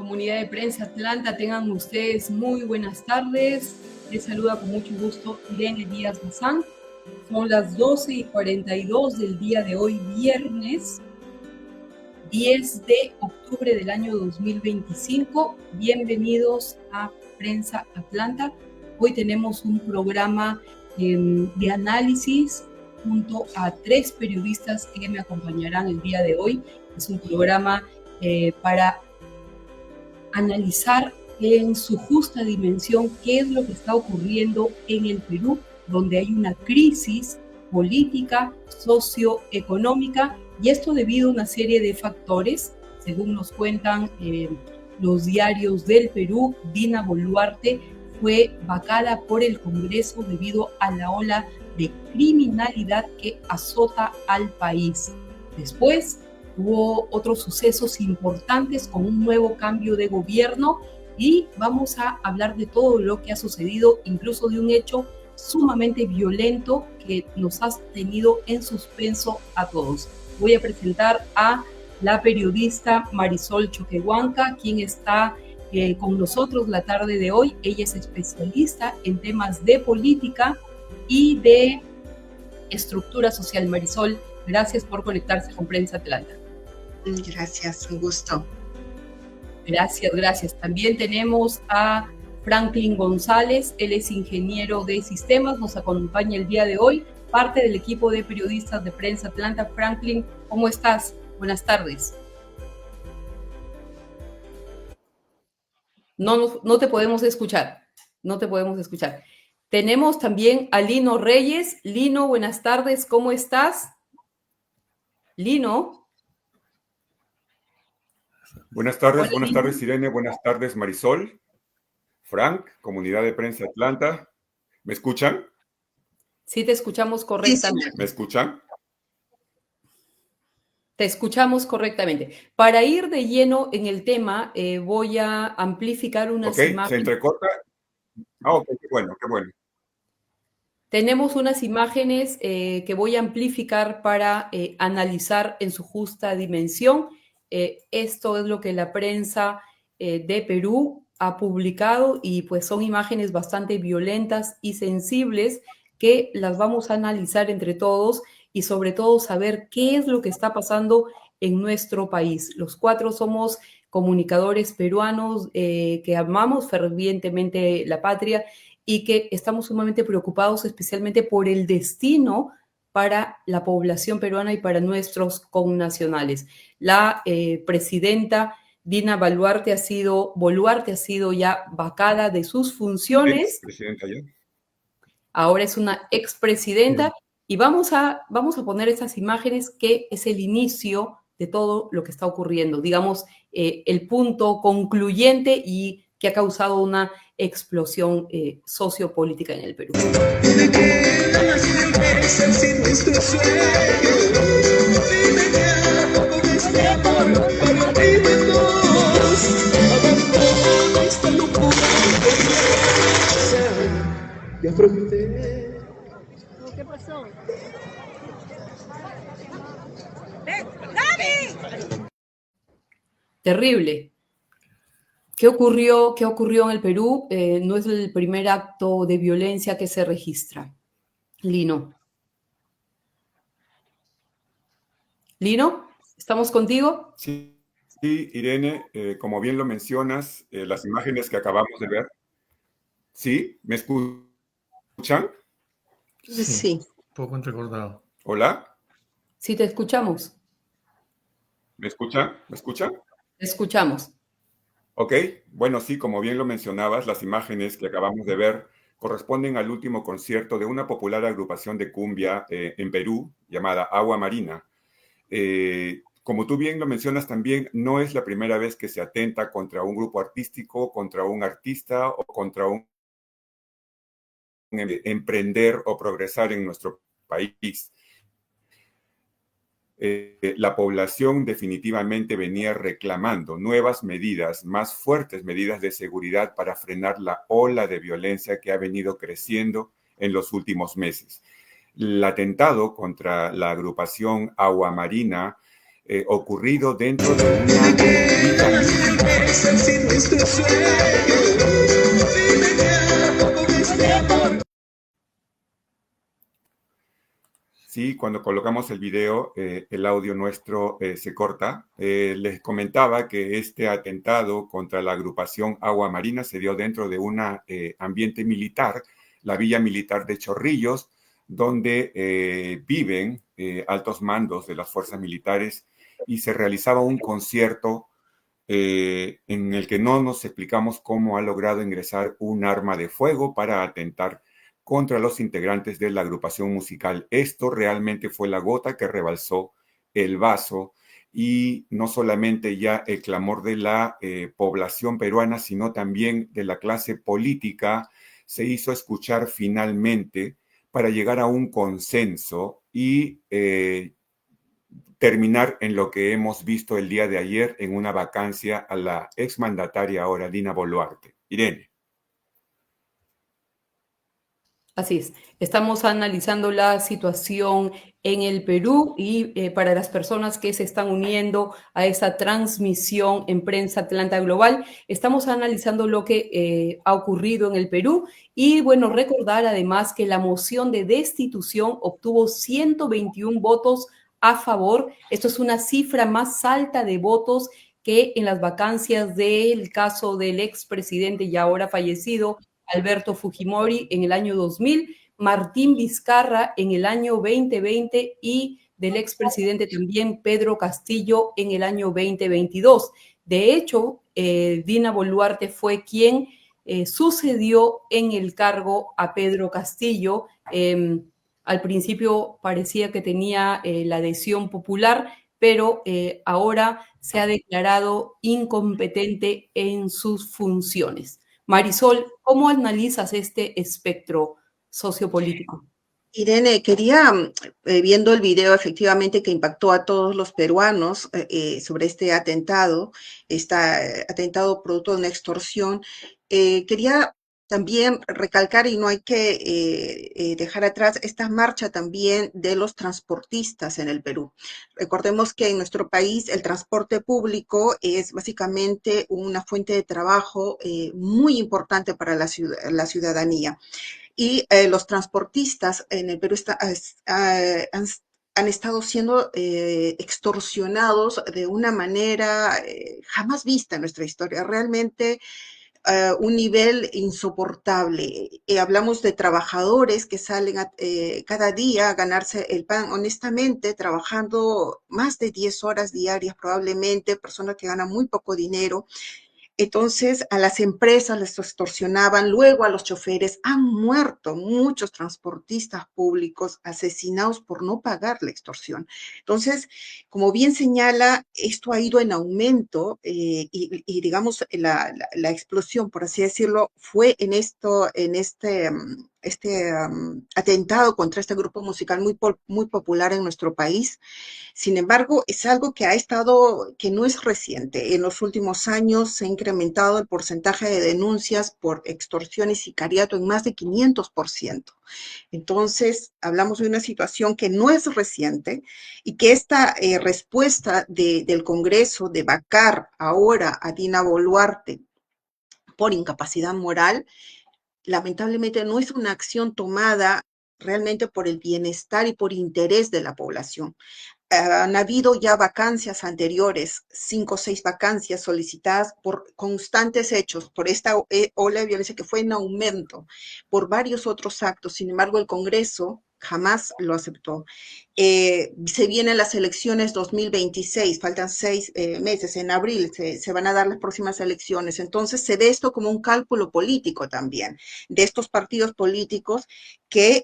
Comunidad de Prensa Atlanta, tengan ustedes muy buenas tardes. Les saluda con mucho gusto Irene Díaz Bazán. Son las 12:42 del día de hoy, viernes 10 de octubre del año 2025. Bienvenidos a Prensa Atlanta. Hoy tenemos un programa de análisis junto a 3 periodistas que me acompañarán el día de hoy. Es un programa para analizar en su justa dimensión qué es lo que está ocurriendo en el Perú, donde hay una crisis política, socioeconómica, y esto debido a una serie de factores, según nos cuentan los diarios del Perú. Dina Boluarte fue vacada por el Congreso debido a la ola de criminalidad que azota al país. Después hubo otros sucesos importantes con un nuevo cambio de gobierno y vamos a hablar de todo lo que ha sucedido, incluso de un hecho sumamente violento que nos ha tenido en suspenso a todos. Voy a presentar a la periodista Marisol Choquehuanca, quien está con nosotros la tarde de hoy. Ella es especialista en temas de política y de estructura social. Marisol, gracias por conectarse con Prensa Atlanta. Gracias, un gusto. Gracias. También tenemos a Franklin González, él es ingeniero de sistemas, nos acompaña el día de hoy, parte del equipo de periodistas de Prensa Atlanta. Franklin, ¿cómo estás? Buenas tardes. No te podemos escuchar, Tenemos también a Lino Reyes. Lino, buenas tardes, ¿cómo estás? Lino. Buenas tardes Irene, buenas tardes Marisol, Frank, Comunidad de Prensa Atlanta. ¿Me escuchan? Sí, te escuchamos correctamente. ¿Me escuchan? Te escuchamos correctamente. Para ir de lleno en el tema, voy a amplificar unas imágenes. ¿Se entrecorta? Ok, qué bueno. Tenemos unas imágenes que voy a amplificar para analizar en su justa dimensión. Esto es lo que la prensa de Perú ha publicado y pues son imágenes bastante violentas y sensibles que las vamos a analizar entre todos y sobre todo saber qué es lo que está pasando en nuestro país. Los 4 somos comunicadores peruanos que amamos fervientemente la patria y que estamos sumamente preocupados especialmente por el destino para la población peruana y para nuestros connacionales. La presidenta Dina Boluarte ha sido ya vacada de sus funciones. Presidenta ya. Ahora es una expresidenta y vamos a poner esas imágenes que es el inicio de todo lo que está ocurriendo, digamos, el punto concluyente y que ha causado una explosión sociopolítica en el Perú. ¿Qué pasó? Terrible. ¿Qué ocurrió en el Perú? No es el primer acto de violencia que se registra. Lino, ¿estamos contigo? Sí, Irene, como bien lo mencionas, las imágenes que acabamos de ver. ¿Sí? ¿Me escuchan? Sí. Un poco entrecortado. ¿Hola? Sí, te escuchamos. ¿Me escuchan? Te escuchamos. Ok, bueno, sí, como bien lo mencionabas, las imágenes que acabamos de ver corresponden al último concierto de una popular agrupación de cumbia en Perú llamada Agua Marina. Como tú bien lo mencionas también, no es la primera vez que se atenta contra un grupo artístico, contra un artista o contra un emprender o progresar en nuestro país. La población definitivamente venía reclamando nuevas medidas, más fuertes medidas de seguridad para frenar la ola de violencia que ha venido creciendo en los últimos meses. El atentado contra la agrupación Agua Marina ocurrido dentro de una villa militar. Sí, cuando colocamos el video, el audio nuestro se corta. Les comentaba que este atentado contra la agrupación Agua Marina se dio dentro de un ambiente militar, la Villa Militar de Chorrillos, donde viven altos mandos de las fuerzas militares, y se realizaba un concierto en el que no nos explicamos cómo ha logrado ingresar un arma de fuego para atentar contra los integrantes de la agrupación musical. Esto realmente fue la gota que rebalsó el vaso, y no solamente ya el clamor de la población peruana, sino también de la clase política se hizo escuchar finalmente para llegar a un consenso y terminar en lo que hemos visto el día de ayer, en una vacancia a la exmandataria ahora Dina Boluarte. Irene. Así es. Estamos analizando la situación en el Perú y para las personas que se están uniendo a esta transmisión en Prensa Atlanta Global, estamos analizando lo que ha ocurrido en el Perú y, bueno, recordar además que la moción de destitución obtuvo 121 votos a favor. Esto es una cifra más alta de votos que en las vacancias del caso del expresidente y ahora fallecido Alberto Fujimori en el año 2000, Martín Vizcarra en el año 2020 y del expresidente también Pedro Castillo en el año 2022. De hecho, Dina Boluarte fue quien sucedió en el cargo a Pedro Castillo. Al principio parecía que tenía la adhesión popular, pero ahora se ha declarado incompetente en sus funciones. Marisol, ¿cómo analizas este espectro sociopolítico? Irene, quería, viendo el video efectivamente que impactó a todos los peruanos sobre este atentado producto de una extorsión, quería también recalcar, y no hay que dejar atrás, esta marcha también de los transportistas en el Perú. Recordemos que en nuestro país el transporte público es básicamente una fuente de trabajo muy importante para la ciudadanía. Y los transportistas en el Perú han estado siendo extorsionados de una manera jamás vista en nuestra historia. Realmente un nivel insoportable. Hablamos de trabajadores que salen cada día a ganarse el pan honestamente, trabajando más de 10 horas diarias probablemente, personas que ganan muy poco dinero. Entonces, a las empresas les extorsionaban, luego a los choferes. Han muerto muchos transportistas públicos asesinados por no pagar la extorsión. Entonces, como bien señala, esto ha ido en aumento y digamos, la explosión, por así decirlo, fue en este atentado contra este grupo musical muy popular en nuestro país. Sin embargo, es algo que no es reciente. En los últimos años se ha incrementado el porcentaje de denuncias por extorsión y sicariato en más de 500%. Entonces, hablamos de una situación que no es reciente y que esta respuesta del Congreso de vacar ahora a Dina Boluarte por incapacidad moral, lamentablemente no es una acción tomada realmente por el bienestar y por interés de la población. Han habido ya vacancias anteriores, 5 o 6 vacancias solicitadas por constantes hechos, por esta ola de violencia que fue en aumento, por varios otros actos. Sin embargo, el Congreso jamás lo aceptó. Se vienen las elecciones 2026, faltan 6 meses, en abril se van a dar las próximas elecciones. Entonces se ve esto como un cálculo político también, de estos partidos políticos que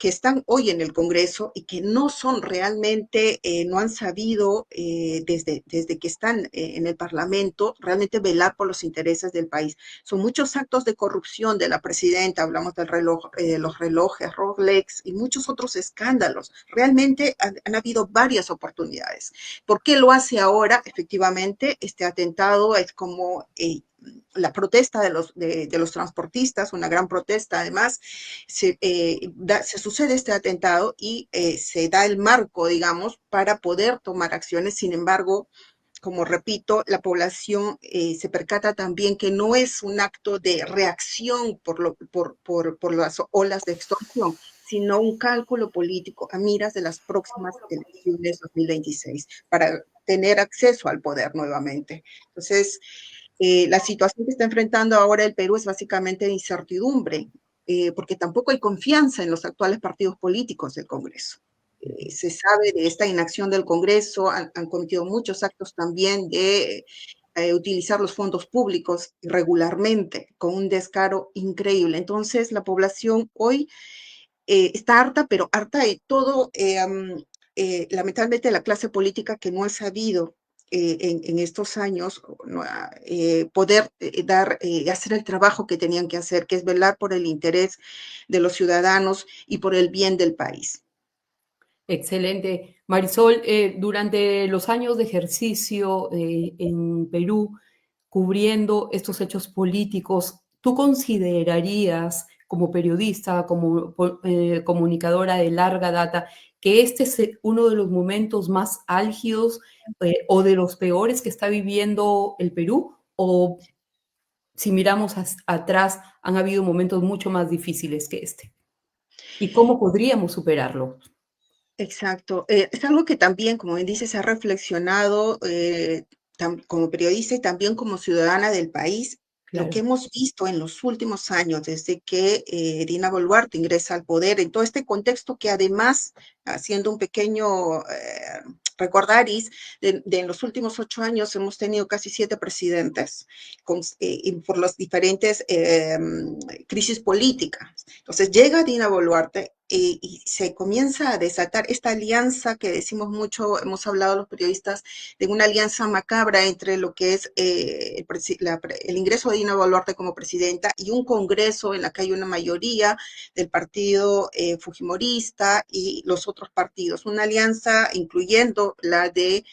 están hoy en el Congreso y que no son realmente, no han sabido desde que están en el Parlamento realmente velar por los intereses del país. Son muchos actos de corrupción de la presidenta, hablamos del reloj, los relojes Rolex y muchos otros escándalos. Realmente han habido varias oportunidades. ¿Por qué lo hace ahora? Efectivamente, este atentado es como la protesta de los transportistas, una gran protesta además, se sucede este atentado y se da el marco, digamos, para poder tomar acciones. Sin embargo, como repito, la población se percata también que no es un acto de reacción por las olas de extorsión, sino un cálculo político a miras de las próximas elecciones 2026 para tener acceso al poder nuevamente. Entonces, la situación que está enfrentando ahora el Perú es básicamente de incertidumbre, porque tampoco hay confianza en los actuales partidos políticos del Congreso. Se sabe de esta inacción del Congreso, han cometido muchos actos también de utilizar los fondos públicos irregularmente, con un descaro increíble. Entonces, la población hoy está harta, pero harta de todo, lamentablemente la clase política que no ha sabido en estos años no, poder hacer el trabajo que tenían que hacer, que es velar por el interés de los ciudadanos y por el bien del país. Excelente. Marisol, durante los años de ejercicio en Perú, cubriendo estos hechos políticos, ¿tú considerarías como periodista, como comunicadora de larga data, que este es uno de los momentos más álgidos o de los peores que está viviendo el Perú? ¿O si miramos atrás, han habido momentos mucho más difíciles que este? ¿Y cómo podríamos superarlo? Exacto. Es algo que también, como bien dices, se ha reflexionado como periodista y también como ciudadana del país. Lo que Claro. hemos visto en los últimos años, desde que Dina Boluarte ingresa al poder, en todo este contexto que además, haciendo un pequeño recordaris, en los últimos 8 años hemos tenido casi 7 presidentes por las diferentes crisis políticas. Entonces llega Dina Boluarte y se comienza a desatar esta alianza que decimos mucho, hemos hablado los periodistas, de una alianza macabra entre lo que es el ingreso de Dina Boluarte como presidenta y un congreso en la que hay una mayoría del partido fujimorista y los otros partidos, una alianza incluyendo la de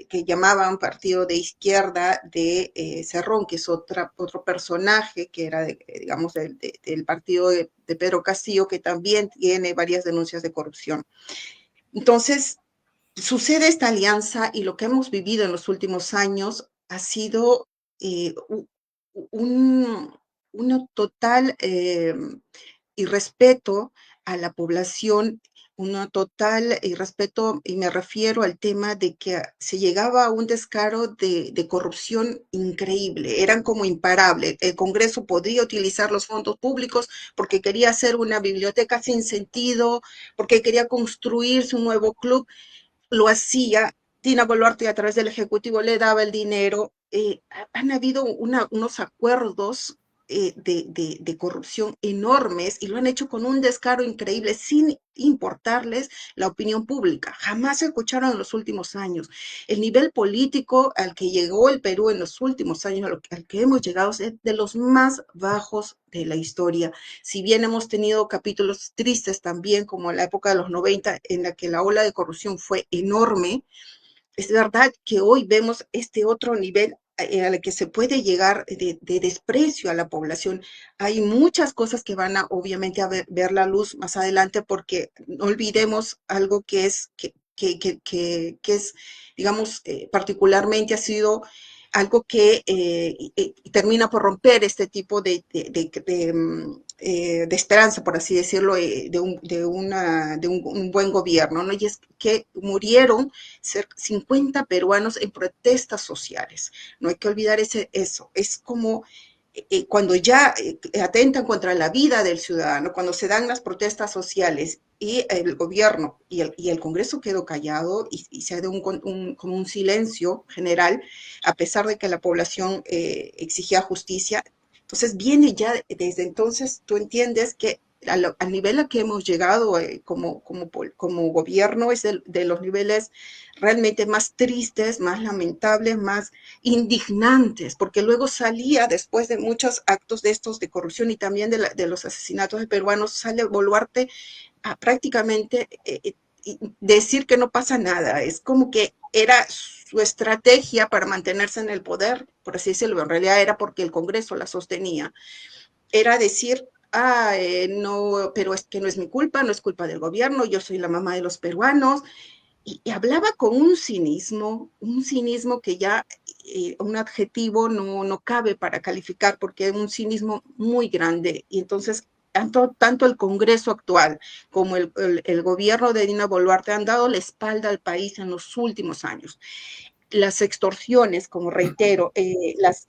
que llamaban partido de izquierda de Cerrón, que es otro personaje que era, digamos, del partido de Pedro Castillo, que también tiene varias denuncias de corrupción. Entonces, sucede esta alianza y lo que hemos vivido en los últimos años ha sido un total irrespeto a la población, un total irrespeto, y me refiero al tema de que se llegaba a un descaro de corrupción increíble, eran como imparables. El Congreso podía utilizar los fondos públicos porque quería hacer una biblioteca sin sentido, porque quería construirse un nuevo club, lo hacía. Dina Boluarte a través del Ejecutivo le daba el dinero. Han habido unos acuerdos de corrupción enormes y lo han hecho con un descaro increíble sin importarles la opinión pública. Jamás se escucharon en los últimos años. El nivel político al que llegó el Perú en los últimos años, al que hemos llegado, es de los más bajos de la historia. Si bien hemos tenido capítulos tristes también, como en la época de los 90, en la que la ola de corrupción fue enorme, es verdad que hoy vemos este otro nivel al que se puede llegar de desprecio a la población. Hay muchas cosas que van a obviamente a ver la luz más adelante, porque no olvidemos algo que es, digamos, particularmente ha sido algo que termina por romper este tipo de esperanza, por así decirlo, un buen gobierno, ¿no? Y es que murieron 50 peruanos en protestas sociales. No hay que olvidar eso. Es como cuando ya atentan contra la vida del ciudadano, cuando se dan las protestas sociales y el gobierno y el Congreso quedó callado y se ha dado como un silencio general, a pesar de que la población exigía justicia. Entonces viene ya desde entonces, tú entiendes que al nivel a que hemos llegado como gobierno es de los niveles realmente más tristes, más lamentables, más indignantes, porque luego salía, después de muchos actos de estos de corrupción y también de los asesinatos de peruanos, sale Boluarte a prácticamente decir que no pasa nada. Es como que era su estrategia para mantenerse en el poder, por así decirlo, en realidad era porque el Congreso la sostenía, era decir, no, pero es que no es mi culpa, no es culpa del gobierno, yo soy la mamá de los peruanos, y hablaba con un cinismo que ya un adjetivo no cabe para calificar, porque es un cinismo muy grande, y entonces tanto el Congreso actual como el gobierno de Dina Boluarte han dado la espalda al país en los últimos años. Las extorsiones, como reitero,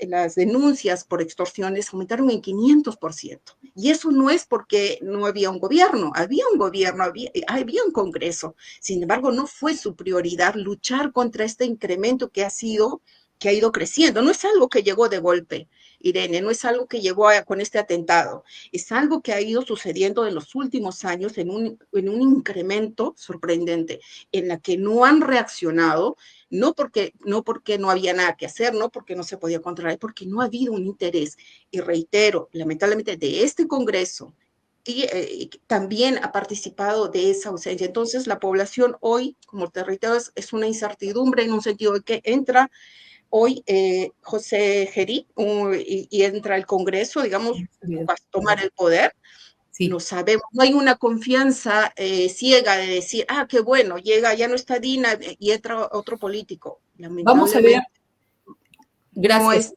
las denuncias por extorsiones aumentaron en 500%. Y eso no es porque no había un gobierno, había un Congreso. Sin embargo, no fue su prioridad luchar contra este incremento que ha ido creciendo. No es algo que llegó de golpe, Irene, no es algo que llegó con este atentado, es algo que ha ido sucediendo en los últimos años en un incremento sorprendente, en la que no han reaccionado, no porque no había nada que hacer, no porque no se podía controlar, porque no ha habido un interés. Y reitero, lamentablemente, de este Congreso, y también ha participado de esa ausencia. Entonces, la población hoy, como te reitero, es una incertidumbre en un sentido de que entra hoy José Gerí y entra el Congreso, digamos, va a tomar el poder. Sí. Lo sabemos, no hay una confianza ciega de decir, qué bueno, llega, ya no está Dina y entra otro político. Vamos a ver. Gracias.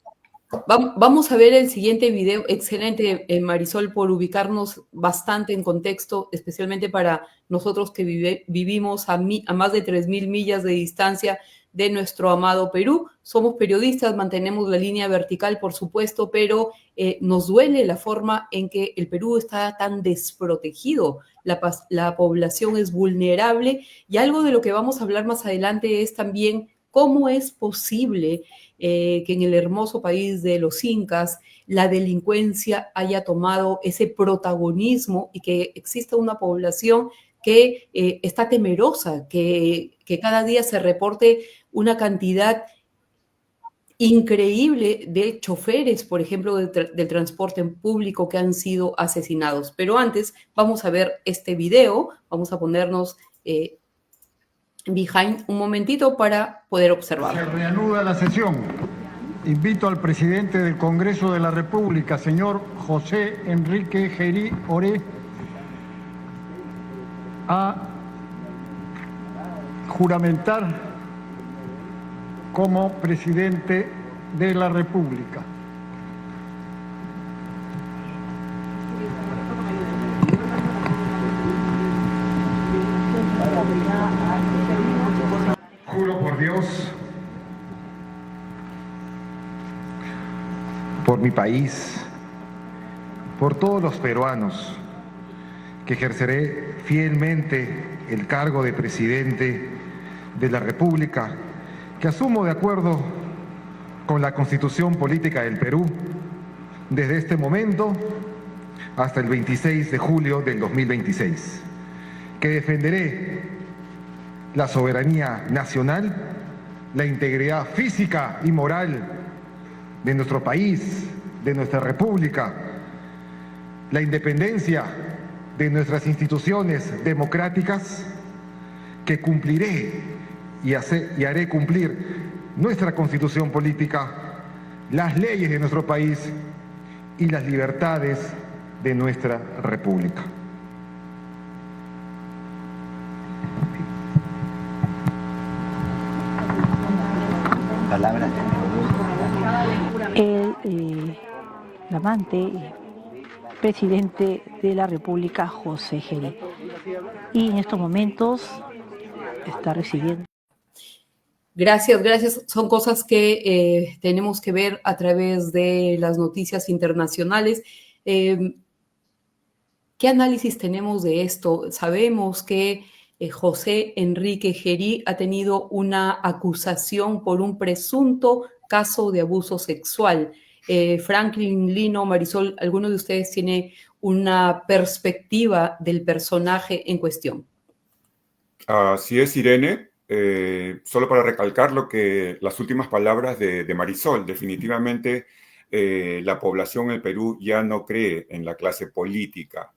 Vamos a ver el siguiente video. Excelente, Marisol, por ubicarnos bastante en contexto, especialmente para nosotros que vivimos a más de 3.000 millas de distancia de nuestro amado Perú. Somos periodistas, mantenemos la línea vertical, por supuesto, pero nos duele la forma en que el Perú está tan desprotegido. La población es vulnerable, y algo de lo que vamos a hablar más adelante es también cómo es posible que en el hermoso país de los incas la delincuencia haya tomado ese protagonismo y que exista una población que está temerosa, que cada día se reporte una cantidad increíble de choferes, por ejemplo, del transporte público que han sido asesinados. Pero antes vamos a ver este video, vamos a ponernos behind un momentito para poder observarlo. Se reanuda la sesión. Invito al presidente del Congreso de la República, señor José Enrique Gerí Oré, a juramentar como presidente de la República. Juro por Dios, por mi país, por todos los peruanos, que ejerceré fielmente el cargo de presidente de la República, que asumo de acuerdo con la Constitución Política del Perú desde este momento hasta el 26 de julio del 2026, que defenderé la soberanía nacional, la integridad física y moral de nuestro país, de nuestra República, la independencia de nuestras instituciones democráticas, que cumpliré y haré cumplir nuestra Constitución Política, las leyes de nuestro país y las libertades de nuestra República. El flamante presidente de la República, José Gerí. Y en estos momentos está recibiendo. Gracias. Son cosas que tenemos que ver a través de las noticias internacionales. ¿Qué análisis tenemos de esto? Sabemos que José Enrique Gerí ha tenido una acusación por un presunto caso de abuso sexual. Franklin, Lino, Marisol, ¿alguno de ustedes tiene una perspectiva del personaje en cuestión? Así es, Irene. Solo para recalcar las últimas palabras de Marisol, definitivamente la población en el Perú ya no cree en la clase política.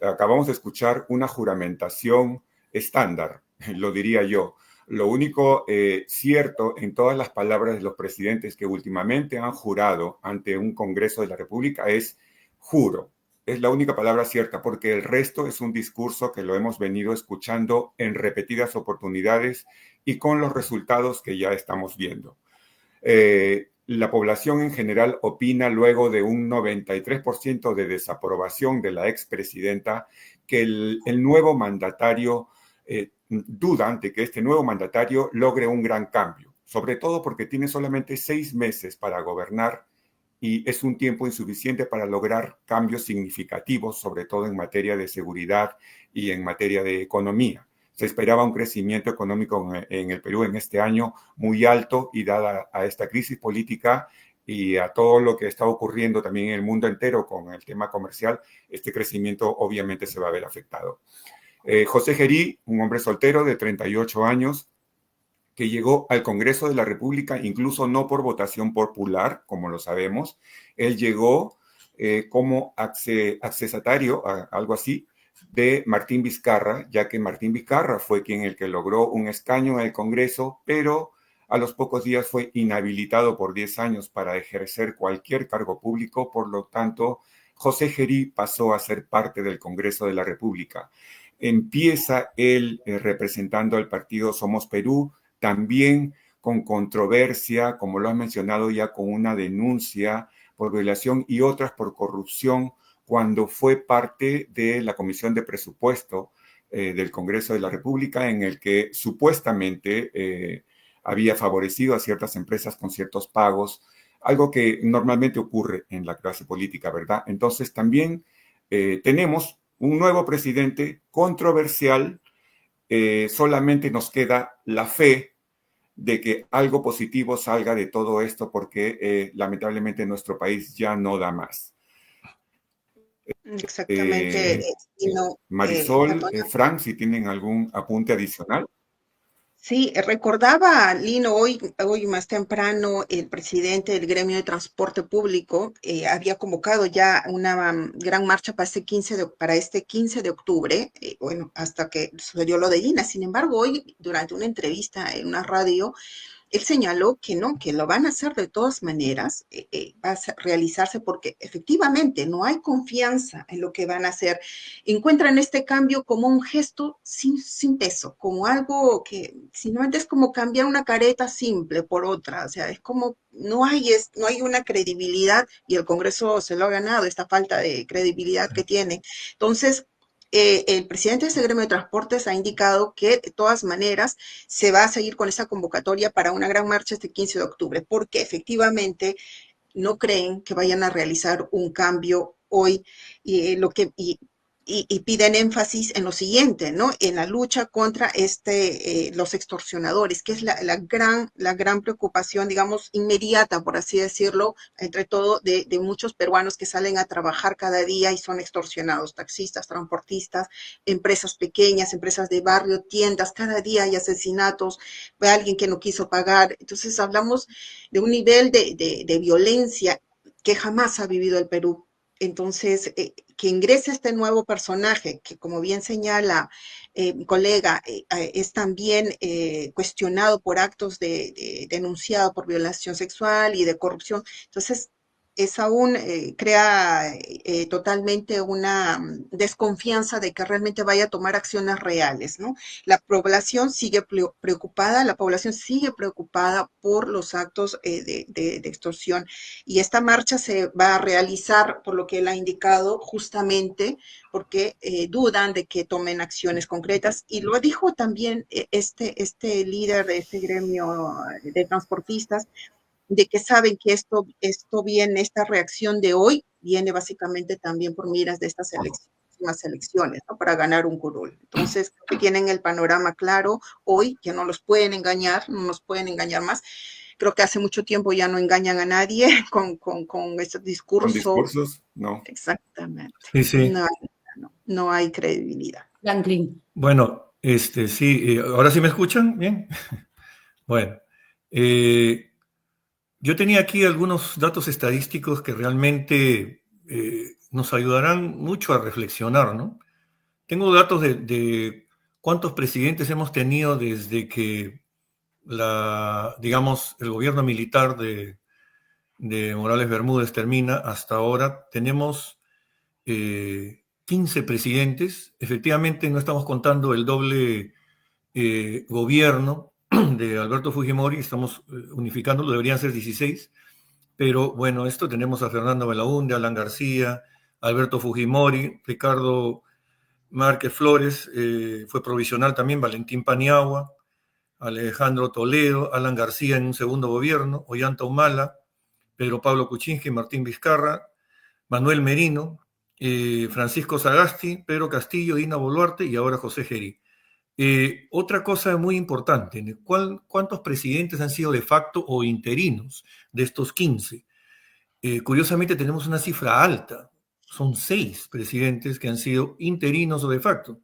Acabamos de escuchar una juramentación estándar, lo diría yo. Lo único cierto en todas las palabras de los presidentes que últimamente han jurado ante un Congreso de la República es juro. Es la única palabra cierta, porque el resto es un discurso que lo hemos venido escuchando en repetidas oportunidades y con los resultados que ya estamos viendo. La población en general opina, luego de un 93% de desaprobación de la expresidenta, que el nuevo mandatario duda de que este nuevo mandatario logre un gran cambio, sobre todo porque tiene solamente 6 meses para gobernar y es un tiempo insuficiente para lograr cambios significativos, sobre todo en materia de seguridad y en materia de economía. Se esperaba un crecimiento económico en el Perú en este año muy alto, y dada a esta crisis política y a todo lo que está ocurriendo también en el mundo entero con el tema comercial, este crecimiento obviamente se va a ver afectado. José Gerí, un hombre soltero de 38 años, que llegó al Congreso de la República incluso no por votación popular, como lo sabemos. Él llegó como accesatario, algo así, de Martín Vizcarra, ya que Martín Vizcarra fue el que logró un escaño en el Congreso, pero a los pocos días fue inhabilitado por 10 años para ejercer cualquier cargo público. Por lo tanto, José Gerí pasó a ser parte del Congreso de la República. Empieza él representando al partido Somos Perú, también con controversia, como lo has mencionado ya, con una denuncia por violación y otras por corrupción, cuando fue parte de la Comisión de Presupuesto del Congreso de la República, en el que supuestamente había favorecido a ciertas empresas con ciertos pagos, algo que normalmente ocurre en la clase política, ¿verdad? Entonces también tenemos un nuevo presidente controversial. Solamente nos queda la fe de que algo positivo salga de todo esto, porque lamentablemente nuestro país ya no da más. Exactamente. Marisol, Frank, si tienen algún apunte adicional. Sí, recordaba, Lino, hoy más temprano el presidente del Gremio de Transporte Público había convocado ya una gran marcha para este 15 de octubre, bueno, hasta que sucedió lo de Lina. Sin embargo, hoy, durante una entrevista en una radio, él señaló que no, que lo van a hacer de todas maneras, va a realizarse porque efectivamente no hay confianza en lo que van a hacer. Encuentran este cambio como un gesto sin peso, como algo que simplemente es como cambiar una careta simple por otra, o sea, es como no hay una credibilidad, y el Congreso se lo ha ganado, esta falta de credibilidad que tiene. Entonces, el presidente de ese gremio de transportes ha indicado que de todas maneras se va a seguir con esa convocatoria para una gran marcha este 15 de octubre, porque efectivamente no creen que vayan a realizar un cambio hoy, y piden énfasis en lo siguiente, ¿no? En la lucha contra los extorsionadores, que es la gran preocupación, digamos, inmediata, por así decirlo, entre todo de muchos peruanos que salen a trabajar cada día y son extorsionados, taxistas, transportistas, empresas pequeñas, empresas de barrio, tiendas, cada día hay asesinatos de alguien que no quiso pagar. Entonces hablamos de un nivel de violencia que jamás ha vivido el Perú. Entonces, que ingrese este nuevo personaje, que como bien señala mi colega, es también cuestionado por actos denunciado por violación sexual y de corrupción. Entonces, es aún crea totalmente una desconfianza de que realmente vaya a tomar acciones reales, ¿no? La población sigue preocupada por los actos de extorsión, y esta marcha se va a realizar, por lo que él ha indicado, justamente porque dudan de que tomen acciones concretas, y lo dijo también este líder de este gremio de transportistas, de que saben que esto viene, esta reacción de hoy, viene básicamente también por miras de estas elecciones, ¿no? Para ganar un curul. Entonces, creo que tienen el panorama claro hoy, que no los pueden engañar, no nos pueden engañar más. Creo que hace mucho tiempo ya no engañan a nadie con ese discurso. Con discursos, no. Exactamente. Sí. No hay credibilidad. Franklin. Bueno, sí, ¿ahora sí me escuchan? Bien. Bueno, yo tenía aquí algunos datos estadísticos que realmente nos ayudarán mucho a reflexionar, ¿no? Tengo datos de cuántos presidentes hemos tenido desde que digamos, el gobierno militar de Morales Bermúdez termina hasta ahora. Tenemos 15 presidentes. Efectivamente, no estamos contando el doble gobierno de Alberto Fujimori, estamos unificándolo, deberían ser 16, pero bueno, esto tenemos a Fernando Belaúnde, Alan García, Alberto Fujimori, Ricardo Márquez Flores, fue provisional también, Valentín Paniagua, Alejandro Toledo, Alan García en un segundo gobierno, Ollanta Humala, Pedro Pablo Kuczynski, Martín Vizcarra, Manuel Merino, Francisco Sagasti, Pedro Castillo, Dina Boluarte y ahora José Gerí. Otra cosa muy importante, ¿cuántos presidentes han sido de facto o interinos de estos 15? Curiosamente tenemos una cifra alta, son 6 presidentes que han sido interinos o de facto.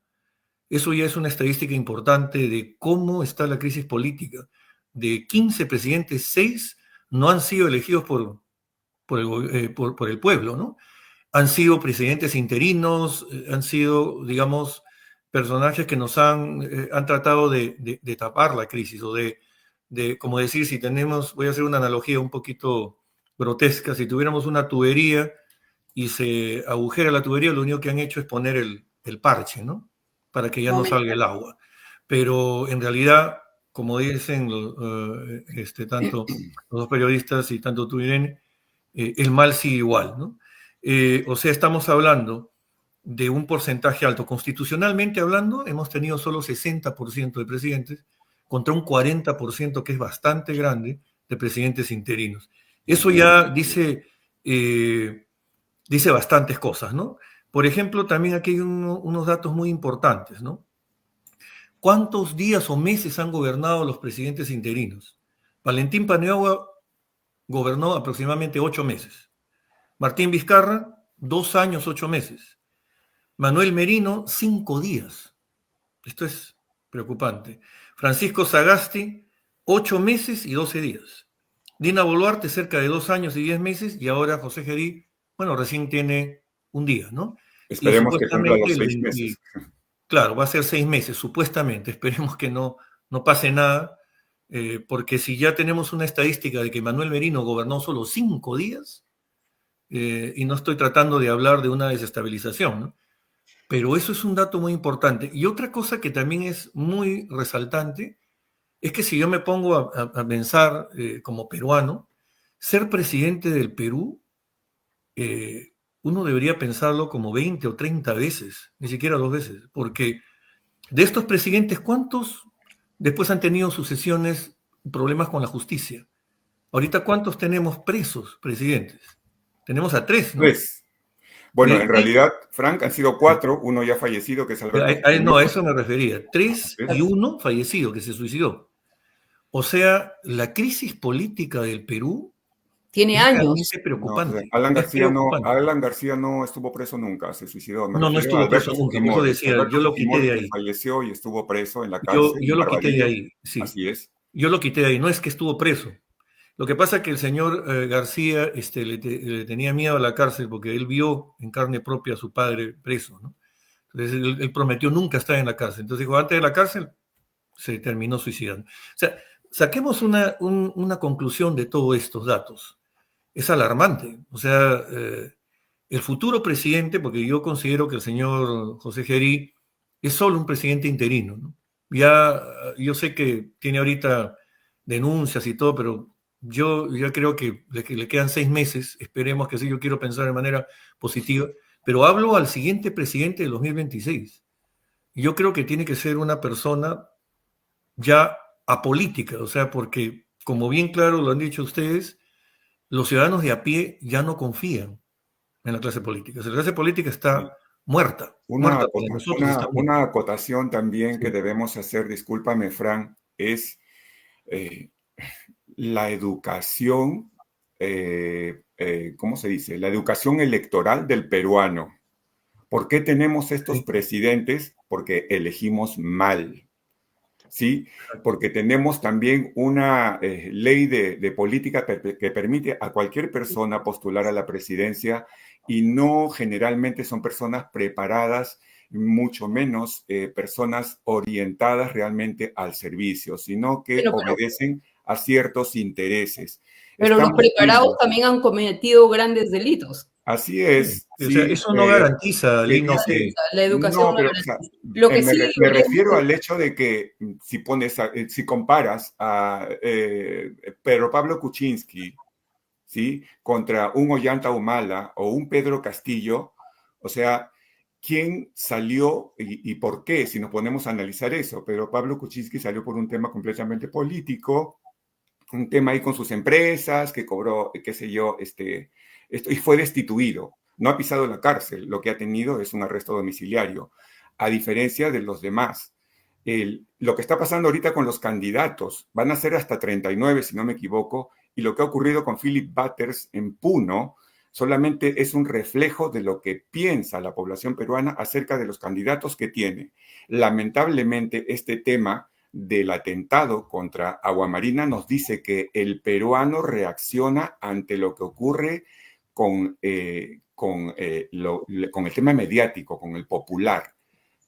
Eso ya es una estadística importante de cómo está la crisis política. De 15 presidentes, 6 no han sido elegidos por el pueblo, ¿no? Han sido presidentes interinos, han sido, digamos, personajes que nos han tratado de tapar la crisis o de, como decir, si tenemos, voy a hacer una analogía un poquito grotesca, si tuviéramos una tubería y se agujera la tubería, lo único que han hecho es poner el parche, ¿no? Para que ya no salga el agua. Pero en realidad, como dicen tanto los dos periodistas y tanto tú, Irene, el mal sigue igual, ¿no? O sea, estamos hablando de un porcentaje alto. Constitucionalmente hablando, hemos tenido solo 60% de presidentes contra un 40% que es bastante grande de presidentes interinos. Eso ya dice bastantes cosas, ¿no? Por ejemplo, también aquí hay unos datos muy importantes, ¿no? ¿Cuántos días o meses han gobernado los presidentes interinos? Valentín Paniagua gobernó aproximadamente 8 meses. Martín Vizcarra, 2 años, 8 meses. Manuel Merino, 5 días. Esto es preocupante. Francisco Sagasti, 8 meses y 12 días. Dina Boluarte, cerca de 2 años y 10 meses. Y ahora José Gerí, bueno, recién tiene un día, ¿no? Esperemos que cumpla los 6 meses. Claro, va a ser 6 meses, supuestamente. Esperemos que no pase nada, porque si ya tenemos una estadística de que Manuel Merino gobernó solo 5 días, y no estoy tratando de hablar de una desestabilización, ¿no? Pero eso es un dato muy importante. Y otra cosa que también es muy resaltante es que si yo me pongo a pensar como peruano, ser presidente del Perú, uno debería pensarlo como 20 o 30 veces, ni siquiera 2 veces, porque de estos presidentes, ¿cuántos después han tenido sucesiones, problemas con la justicia? Ahorita, ¿cuántos tenemos presos presidentes? Tenemos a 3, ¿no? 3. Bueno, en realidad, Frank, han sido 4, uno ya fallecido, que es Alberto. No, a eso me refería. 3 y 1 fallecido, que se suicidó. O sea, la crisis política del Perú tiene años. Es preocupante. No, Alan García no estuvo preso nunca, se suicidó. No estuvo preso nunca, por eso decía, yo lo quité de ahí. Falleció y estuvo preso en la cárcel. Yo lo quité de ahí, sí. Así es. Yo lo quité de ahí, no es que estuvo preso. Lo que pasa es que el señor García le tenía miedo a la cárcel porque él vio en carne propia a su padre preso, ¿no? Entonces él prometió nunca estar en la cárcel. Entonces dijo, antes de la cárcel se terminó suicidando. O sea, saquemos una conclusión de todos estos datos. Es alarmante. O sea, el futuro presidente, porque yo considero que el señor José Gerí es solo un presidente interino, ¿no? Ya, yo sé que tiene ahorita denuncias y todo, pero yo ya creo que le quedan 6 meses, esperemos que sí, yo quiero pensar de manera positiva, pero hablo al siguiente presidente del 2026. Yo creo que tiene que ser una persona ya apolítica, o sea, porque, como bien claro lo han dicho ustedes, los ciudadanos de a pie ya no confían en la clase política. La clase política está muerta. Una acotación también que debemos hacer, discúlpame, Fran, es la educación, ¿cómo se dice? La educación electoral del peruano. ¿Por qué tenemos estos presidentes? Porque elegimos mal. ¿Sí? Porque tenemos también una ley de política que permite a cualquier persona postular a la presidencia y no generalmente son personas preparadas mucho menos personas orientadas realmente al servicio, sino que obedecen a ciertos intereses. Pero los preparados también han cometido grandes delitos. Así es. Sí, o sea, eso no garantiza, Lino, que... La educación no pero, garantiza. O sea, Lo que sí, me refiero al hecho de que si comparas a Pedro Pablo Kuczynski, ¿sí?, contra un Ollanta Humala o un Pedro Castillo, o sea, ¿quién salió y por qué? Si nos ponemos a analizar eso, Pedro Pablo Kuczynski salió por un tema completamente político, un tema ahí con sus empresas, que cobró, qué sé yo, esto, y fue destituido. No ha pisado la cárcel, lo que ha tenido es un arresto domiciliario, a diferencia de los demás. Lo que está pasando ahorita con los candidatos, van a ser hasta 39, si no me equivoco, y lo que ha ocurrido con Philip Butters en Puno solamente es un reflejo de lo que piensa la población peruana acerca de los candidatos que tiene. Lamentablemente, este tema del atentado contra Aguamarina nos dice que el peruano reacciona ante lo que ocurre con el tema mediático, con el popular.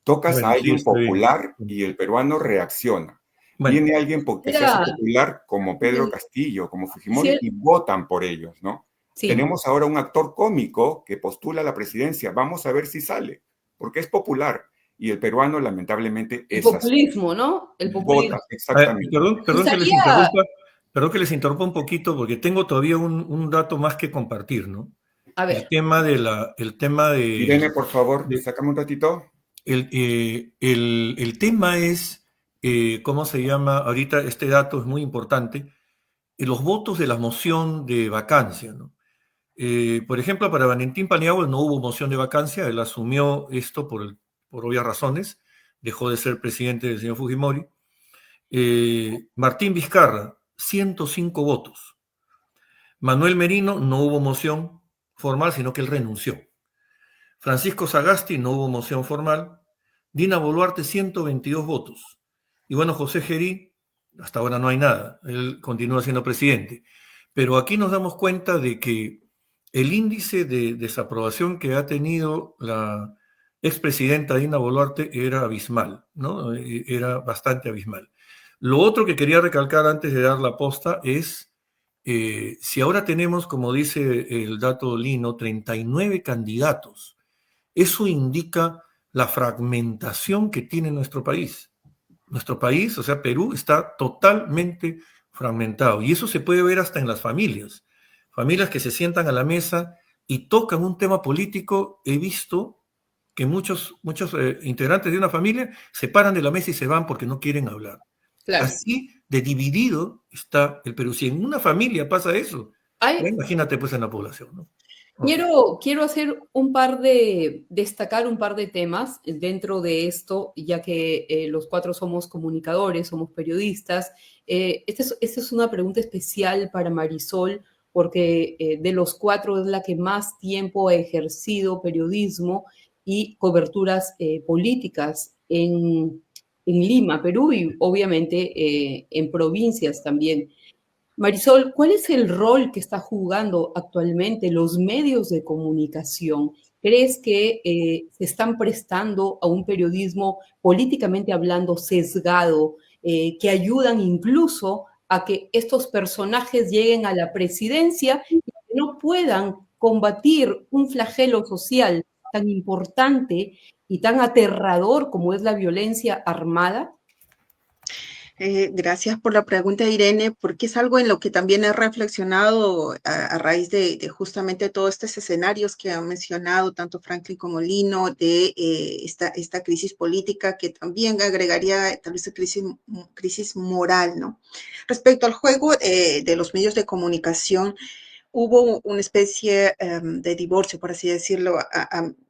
Tocas a alguien popular y el peruano reacciona. Viene alguien porque se hace popular como Pedro Castillo, como Fujimori, y votan por ellos, ¿no? Sí. Tenemos ahora un actor cómico que postula a la presidencia. Vamos a ver si sale, porque es popular. Y el peruano, lamentablemente, es el populismo, así, ¿no? El populismo. Vota, exactamente. Perdón que les interrumpa un poquito, porque tengo todavía un dato más que compartir, ¿no? A ver. El tema de... Irene, por favor, sácame un ratito. El tema es, ¿cómo se llama? Ahorita este dato es muy importante, los votos de la moción de vacancia, ¿no? Por ejemplo, para Valentín Paniagua no hubo moción de vacancia, él asumió esto por obvias razones, dejó de ser presidente del señor Fujimori. Martín Vizcarra, 105 votos. Manuel Merino, no hubo moción formal, sino que él renunció. Francisco Sagasti, no hubo moción formal. Dina Boluarte, 122 votos. Y bueno, José Gerí, hasta ahora no hay nada, él continúa siendo presidente. Pero aquí nos damos cuenta de que el índice de desaprobación que ha tenido la expresidenta Dina Boluarte era abismal, ¿no? Era bastante abismal. Lo otro que quería recalcar antes de dar la posta es, si ahora tenemos, como dice el dato Lino, 39 candidatos, eso indica la fragmentación que tiene nuestro país. Nuestro país, o sea, Perú, está totalmente fragmentado. Y eso se puede ver hasta en las familias. Familias que se sientan a la mesa y tocan un tema político. He visto que muchos integrantes de una familia se paran de la mesa y se van porque no quieren hablar. Claro. Así de dividido está el Perú. Si en una familia pasa eso, imagínate pues en la población, ¿no? Quiero hacer destacar un par de temas dentro de esto, ya que los cuatro somos comunicadores, somos periodistas. Esta es una pregunta especial para Marisol, porque de los cuatro es la que más tiempo ha ejercido periodismo y coberturas políticas en Lima, Perú, y obviamente en provincias también. Marisol, ¿cuál es el rol que está jugando actualmente los medios de comunicación? ¿Crees que se están prestando a un periodismo políticamente hablando sesgado, que ayudan incluso a que estos personajes lleguen a la presidencia y que no puedan combatir un flagelo social tan importante y tan aterrador como es la violencia armada? Gracias por la pregunta, Irene, porque es algo en lo que también he reflexionado a raíz de justamente todos estos escenarios que han mencionado tanto Franklin como Lino, de esta crisis política, que también agregaría tal vez crisis moral, ¿no? Respecto al juego de los medios de comunicación, hubo una especie de divorcio, por así decirlo,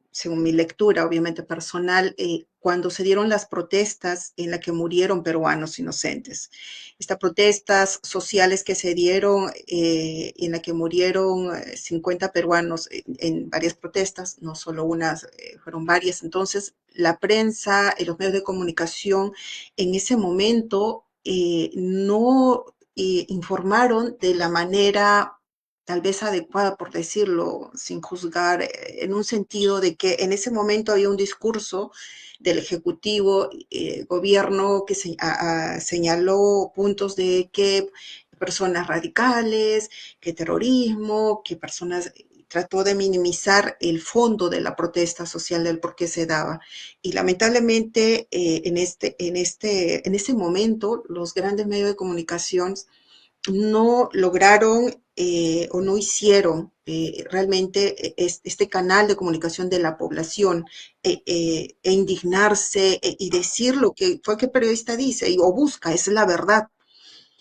según mi lectura, obviamente personal, cuando se dieron las protestas en las que murieron peruanos inocentes. Estas protestas sociales que se dieron, en las que murieron 50 peruanos en varias protestas, no solo unas, fueron varias. Entonces, la prensa y los medios de comunicación en ese momento no informaron de la manera tal vez adecuada, por decirlo, sin juzgar, en un sentido de que en ese momento había un discurso del Ejecutivo, gobierno, que señaló puntos de que personas radicales, que terrorismo, que personas, trató de minimizar el fondo de la protesta social del por qué se daba. Y lamentablemente en ese momento los grandes medios de comunicación no lograron o no hicieron realmente este canal de comunicación de la población e indignarse y decir lo que cualquier periodista dice o busca, es la verdad.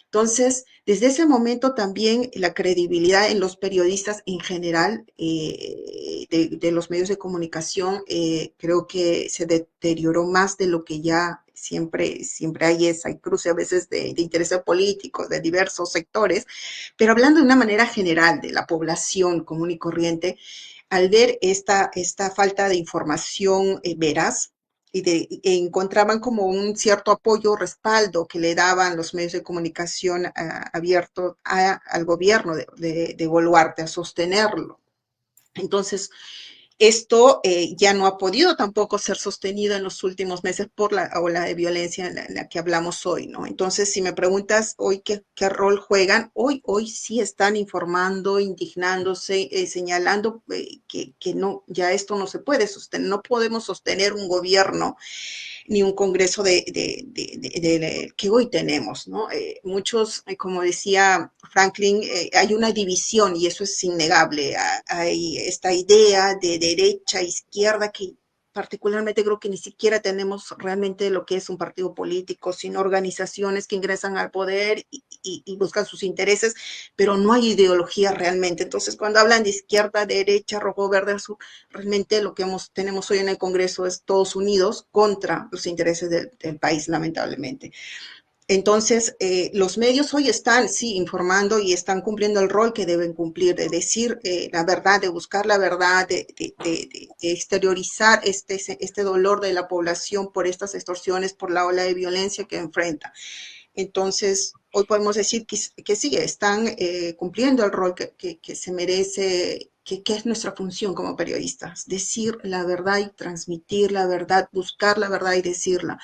Entonces, desde ese momento también la credibilidad en los periodistas en general de los medios de comunicación creo que se deterioró más de lo que ya siempre hay cruce a veces de intereses políticos de diversos sectores, pero hablando de una manera general de la población común y corriente, al ver esta falta de información veraz, encontraban como un cierto apoyo o respaldo que le daban los medios de comunicación abiertos al gobierno de Boluarte, a sostenerlo. Entonces, esto ya no ha podido tampoco ser sostenido en los últimos meses por la ola de violencia en la que hablamos hoy, ¿no? Entonces, si me preguntas hoy qué rol juegan, hoy sí están informando, indignándose, señalando que no, ya esto no se puede sostener, no podemos sostener un gobierno ni un congreso que hoy tenemos, ¿no? Muchos, como decía Franklin, hay una división y eso es innegable. Hay esta idea de derecha, izquierda, que particularmente creo que ni siquiera tenemos realmente lo que es un partido político, sino organizaciones que ingresan al poder y buscan sus intereses, pero no hay ideología realmente. Entonces, cuando hablan de izquierda, derecha, rojo, verde, azul, realmente lo que tenemos hoy en el Congreso es todos unidos contra los intereses del país, lamentablemente. Entonces, los medios hoy están, sí, informando y están cumpliendo el rol que deben cumplir, de decir la verdad, de buscar la verdad, de exteriorizar este dolor de la población por estas extorsiones, por la ola de violencia que enfrenta. Entonces, hoy podemos decir que sí, están cumpliendo el rol que se merece, que es nuestra función como periodistas, decir la verdad y transmitir la verdad, buscar la verdad y decirla.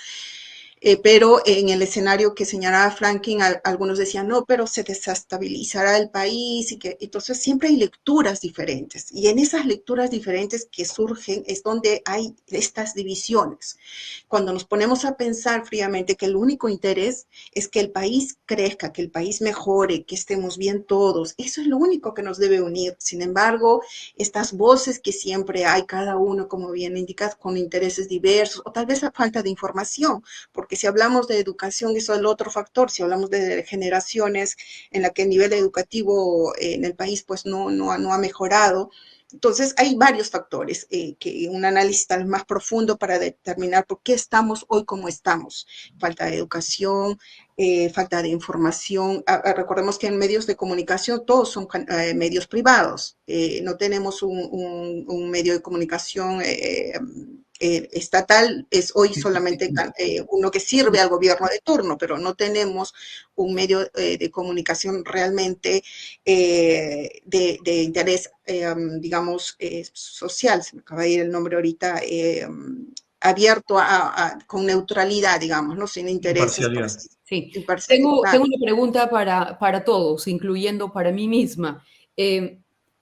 Pero en el escenario que señalaba Franklin, algunos decían, no, pero se desestabilizará el país, entonces siempre hay lecturas diferentes, y en esas lecturas diferentes que surgen es donde hay estas divisiones. Cuando nos ponemos a pensar fríamente que el único interés es que el país crezca, que el país mejore, que estemos bien todos, eso es lo único que nos debe unir. Sin embargo, estas voces que siempre hay, cada uno, como bien indicas, con intereses diversos, o tal vez la falta de información, porque si hablamos de educación, eso es el otro factor. Si hablamos de generaciones en la que el nivel educativo en el país pues no ha mejorado, entonces hay varios factores, que un análisis tal vez más profundo para determinar por qué estamos hoy como estamos. Falta de educación, falta de información. Recordemos que en medios de comunicación todos son medios privados. No tenemos un medio de comunicación estatal, es hoy solamente uno que sirve al gobierno de turno, pero no tenemos un medio de comunicación realmente de interés, digamos, social, se me acaba de ir el nombre ahorita, abierto con neutralidad, digamos, ¿no? Sin intereses. Sí, tengo una pregunta para todos, incluyendo para mí misma.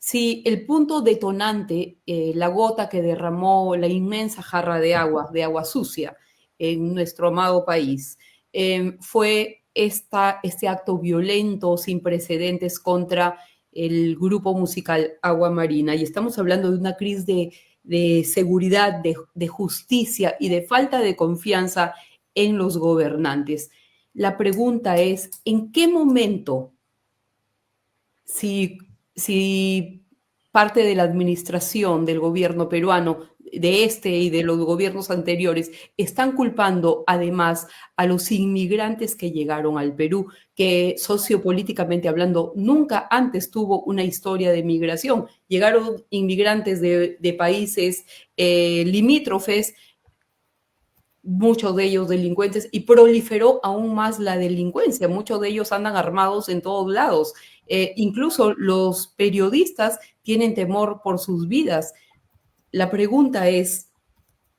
Si el punto detonante, la gota que derramó la inmensa jarra de agua sucia en nuestro amado país, fue este acto violento sin precedentes contra el grupo musical Agua Marina, y estamos hablando de una crisis de seguridad, de justicia y de falta de confianza en los gobernantes. La pregunta es, ¿en qué momento, si parte de la administración del gobierno peruano, de este y de los gobiernos anteriores, están culpando además a los inmigrantes que llegaron al Perú, que sociopolíticamente hablando nunca antes tuvo una historia de migración? Llegaron inmigrantes de países limítrofes, muchos de ellos delincuentes, y proliferó aún más la delincuencia. Muchos de ellos andan armados en todos lados. Incluso los periodistas tienen temor por sus vidas. La pregunta es,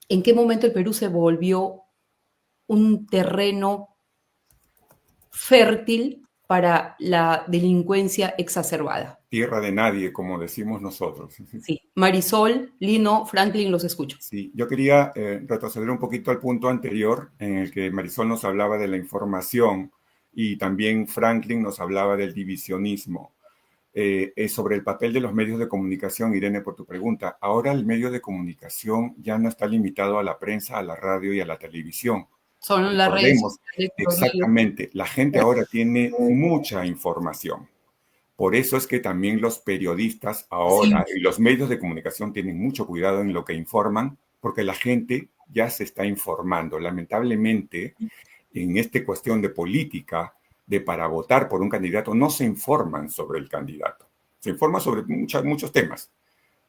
¿en qué momento el Perú se volvió un terreno fértil para la delincuencia exacerbada? Tierra de nadie, como decimos nosotros. Sí. Marisol, Lino, Franklin, los escucho. Sí, yo quería retroceder un poquito al punto anterior en el que Marisol nos hablaba de la información y también Franklin nos hablaba del divisionismo. Sobre el papel de los medios de comunicación, Irene, por tu pregunta. Ahora el medio de comunicación ya no está limitado a la prensa, a la radio y a la televisión. Son las redes sociales. Exactamente. La gente ahora tiene mucha información. Por eso es que también los periodistas ahora y los medios de comunicación tienen mucho cuidado en lo que informan, porque la gente ya se está informando. Lamentablemente, en esta cuestión de política, para votar por un candidato, no se informan sobre el candidato. Se informan sobre muchos temas,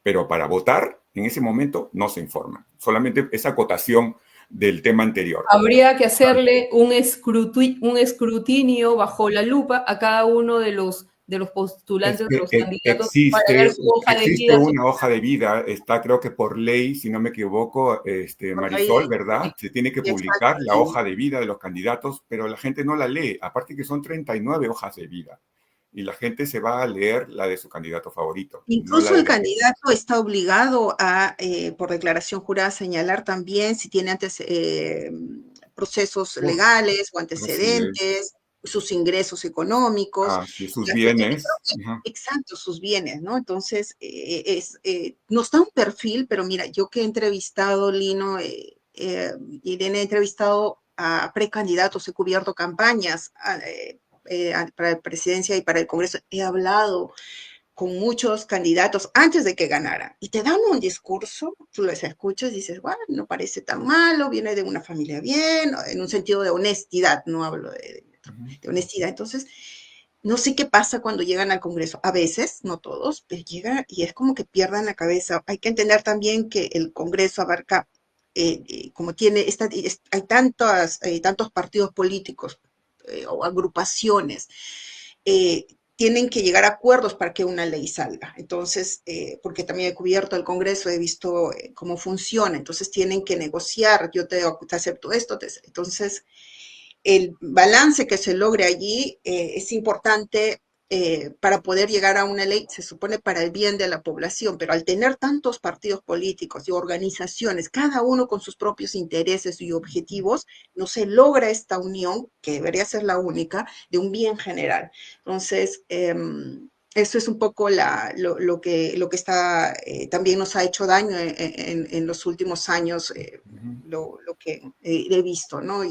pero para votar, en ese momento, no se informan. Solamente esa acotación del tema anterior. Habría que hacerle un escrutinio bajo la lupa a cada uno de los postulantes, de los candidatos, para ver su hoja de vida. Existe una hoja de vida, está creo que por ley, si no me equivoco, Marisol, ¿verdad? Se tiene que publicar la hoja de vida de los candidatos, pero la gente no la lee, aparte que son 39 hojas de vida. Y la gente se va a leer la de su candidato favorito. Incluso el candidato está obligado a, por declaración jurada, señalar también si tiene antes procesos legales o antecedentes, sus ingresos económicos. Sí, sus bienes. Exacto, sus bienes, ¿no? Entonces, nos da un perfil, pero mira, yo que he entrevistado, Lino, Irene, he entrevistado a precandidatos, he cubierto campañas para la presidencia y para el Congreso, he hablado con muchos candidatos antes de que ganaran, y te dan un discurso, tú les escuchas y dices, bueno, no parece tan malo, viene de una familia bien, en un sentido de honestidad, no hablo de honestidad. Entonces, no sé qué pasa cuando llegan al Congreso, a veces, no todos, pero llegan y es como que pierdan la cabeza. Hay que entender también que el Congreso abarca, como tiene, hay tantos partidos políticos, o agrupaciones, tienen que llegar a acuerdos para que una ley salga. Entonces, porque también he cubierto el Congreso, he visto cómo funciona, entonces tienen que negociar, yo te acepto esto, entonces el balance que se logre allí es importante para poder llegar a una ley, se supone para el bien de la población, pero al tener tantos partidos políticos y organizaciones, cada uno con sus propios intereses y objetivos, no se logra esta unión, que debería ser la única, de un bien general. Entonces, eso es un poco lo que está, también nos ha hecho daño en los últimos años, lo que he visto, ¿no?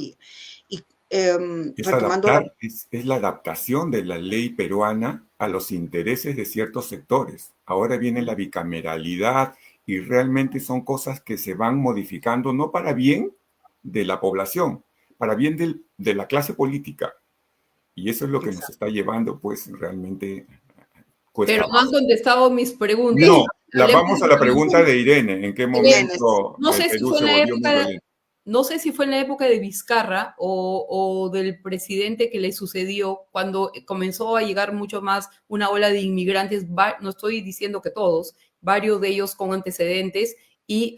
Es la adaptación de la ley peruana a los intereses de ciertos sectores. Ahora viene la bicameralidad y realmente son cosas que se van modificando no para bien de la población, para bien de la clase política. Y eso es lo que nos está llevando, pues, realmente cuesta. Pero no han contestado mis preguntas. No, vamos a la pregunta de Irene. ¿En qué momento no sé el si Perú fue se en la volvió muy época violento? No sé si fue en la época de Vizcarra o del presidente que le sucedió cuando comenzó a llegar mucho más una ola de inmigrantes, no estoy diciendo que todos, varios de ellos con antecedentes, y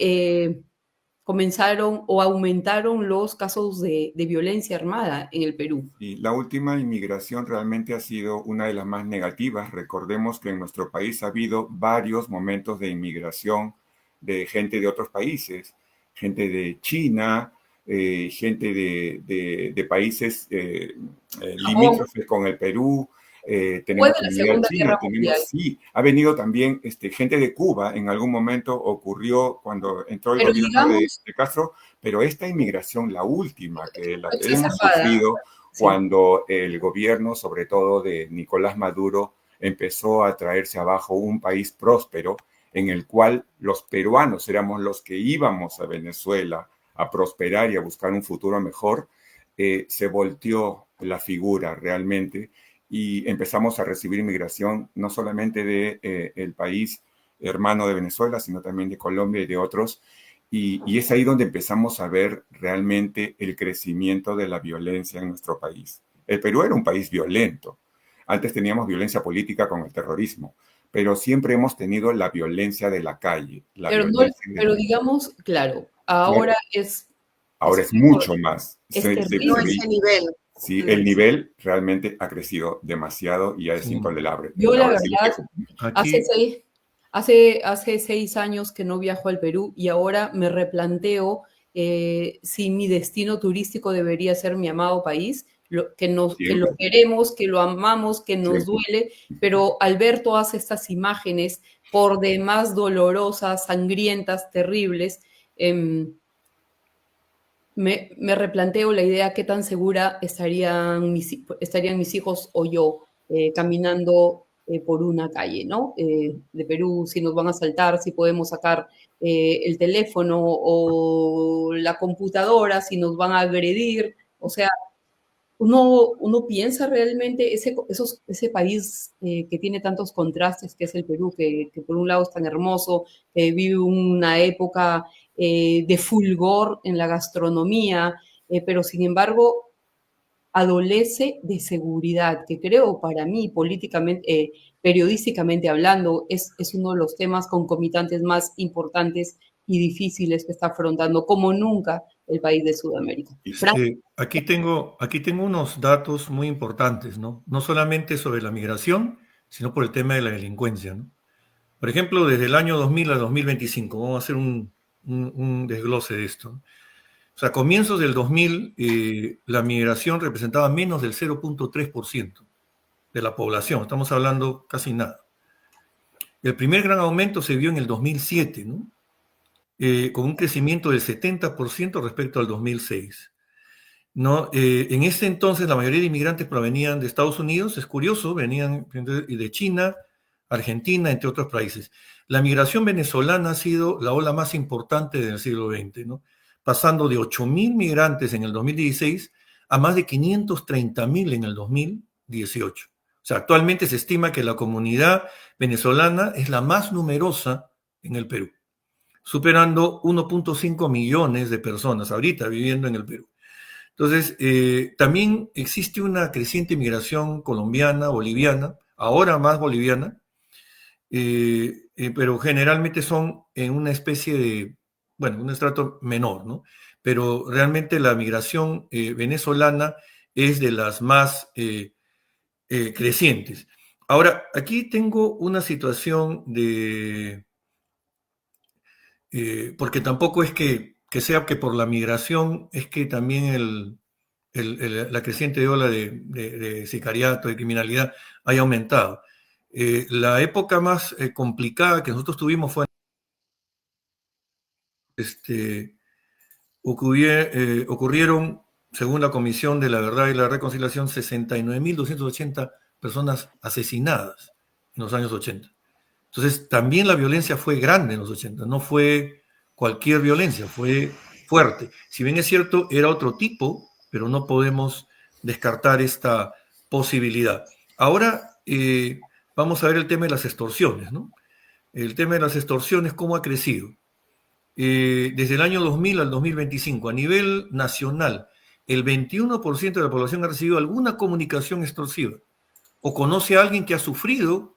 comenzaron o aumentaron los casos de violencia armada en el Perú. Y la última inmigración realmente ha sido una de las más negativas. Recordemos que en nuestro país ha habido varios momentos de inmigración de gente de otros países, gente de China, gente de países limítrofes con el Perú. Tenemos Después de la Segunda Guerra Mundial. Sí, ha venido también gente de Cuba, en algún momento ocurrió cuando entró el gobierno de Castro, pero esta inmigración, la última, que la que hemos sufrido cuando el gobierno, sobre todo de Nicolás Maduro, empezó a traerse abajo un país próspero, en el cual los peruanos éramos los que íbamos a Venezuela a prosperar y a buscar un futuro mejor, se volteó la figura realmente y empezamos a recibir inmigración no solamente del país hermano de Venezuela, sino también de Colombia y de otros. y es ahí donde empezamos a ver realmente el crecimiento de la violencia en nuestro país. El Perú era un país violento. Antes teníamos violencia política con el terrorismo, pero siempre hemos tenido la violencia de la calle. Pero digamos, claro, ahora claro, ahora es mucho más. Es terrible. No ese nivel. Sí, el nivel realmente ha crecido demasiado y ya es intolerable. Yo la Ahora verdad, sí hace 6 años que no viajo al Perú y ahora me replanteo si mi destino turístico debería ser mi amado país, que lo queremos, que lo amamos, que nos duele, pero al ver todas estas imágenes por demás dolorosas, sangrientas, terribles, me replanteo la idea qué tan segura estarían mis hijos o yo caminando por una calle, ¿no? De Perú, si nos van a asaltar, si podemos sacar el teléfono o la computadora, si nos van a agredir. O sea, uno piensa realmente ese país que tiene tantos contrastes, que es el Perú, que por un lado es tan hermoso, que vive una época de fulgor en la gastronomía, pero sin embargo adolece de seguridad, que creo para mí políticamente, periodísticamente hablando, es uno de los temas concomitantes más importantes y difíciles que está afrontando como nunca el país de Sudamérica. Aquí tengo unos datos muy importantes, ¿no? No solamente sobre la migración, sino por el tema de la delincuencia, ¿no? Por ejemplo, desde el año 2000 a 2025, vamos a hacer un desglose de esto. O sea, a comienzos del 2000, la migración representaba menos del 0.3% de la población. Estamos hablando casi nada. El primer gran aumento se vio en el 2007, ¿no? Con un crecimiento del 70% respecto al 2006. ¿No? En ese entonces la mayoría de inmigrantes provenían de Estados Unidos, es curioso, venían de China, Argentina, entre otros países. La migración venezolana ha sido la ola más importante del siglo XX, ¿no? Pasando de 8.000 migrantes en el 2016 a más de 530.000 en el 2018. O sea, actualmente se estima que la comunidad venezolana es la más numerosa en el Perú, superando 1.5 millones de personas ahorita viviendo en el Perú. Entonces, también existe una creciente migración colombiana, boliviana, ahora más boliviana, pero generalmente son en una especie de, bueno, un estrato menor, ¿no? Pero realmente la migración venezolana es de las más crecientes. Ahora, aquí tengo una situación de... porque tampoco es que sea que por la migración es que también la creciente ola de sicariato, de criminalidad, haya aumentado. La época más complicada que nosotros tuvimos fue ocurrieron, según la Comisión de la Verdad y la Reconciliación, 69.280 personas asesinadas en los años 80. Entonces, también la violencia fue grande en los 80, no fue cualquier violencia, fue fuerte. Si bien es cierto, era otro tipo, pero no podemos descartar esta posibilidad. Ahora vamos a ver el tema de las extorsiones, ¿no? El tema de las extorsiones, ¿cómo ha crecido? Desde el año 2000 al 2025, a nivel nacional, el 21% de la población ha recibido alguna comunicación extorsiva o conoce a alguien que ha sufrido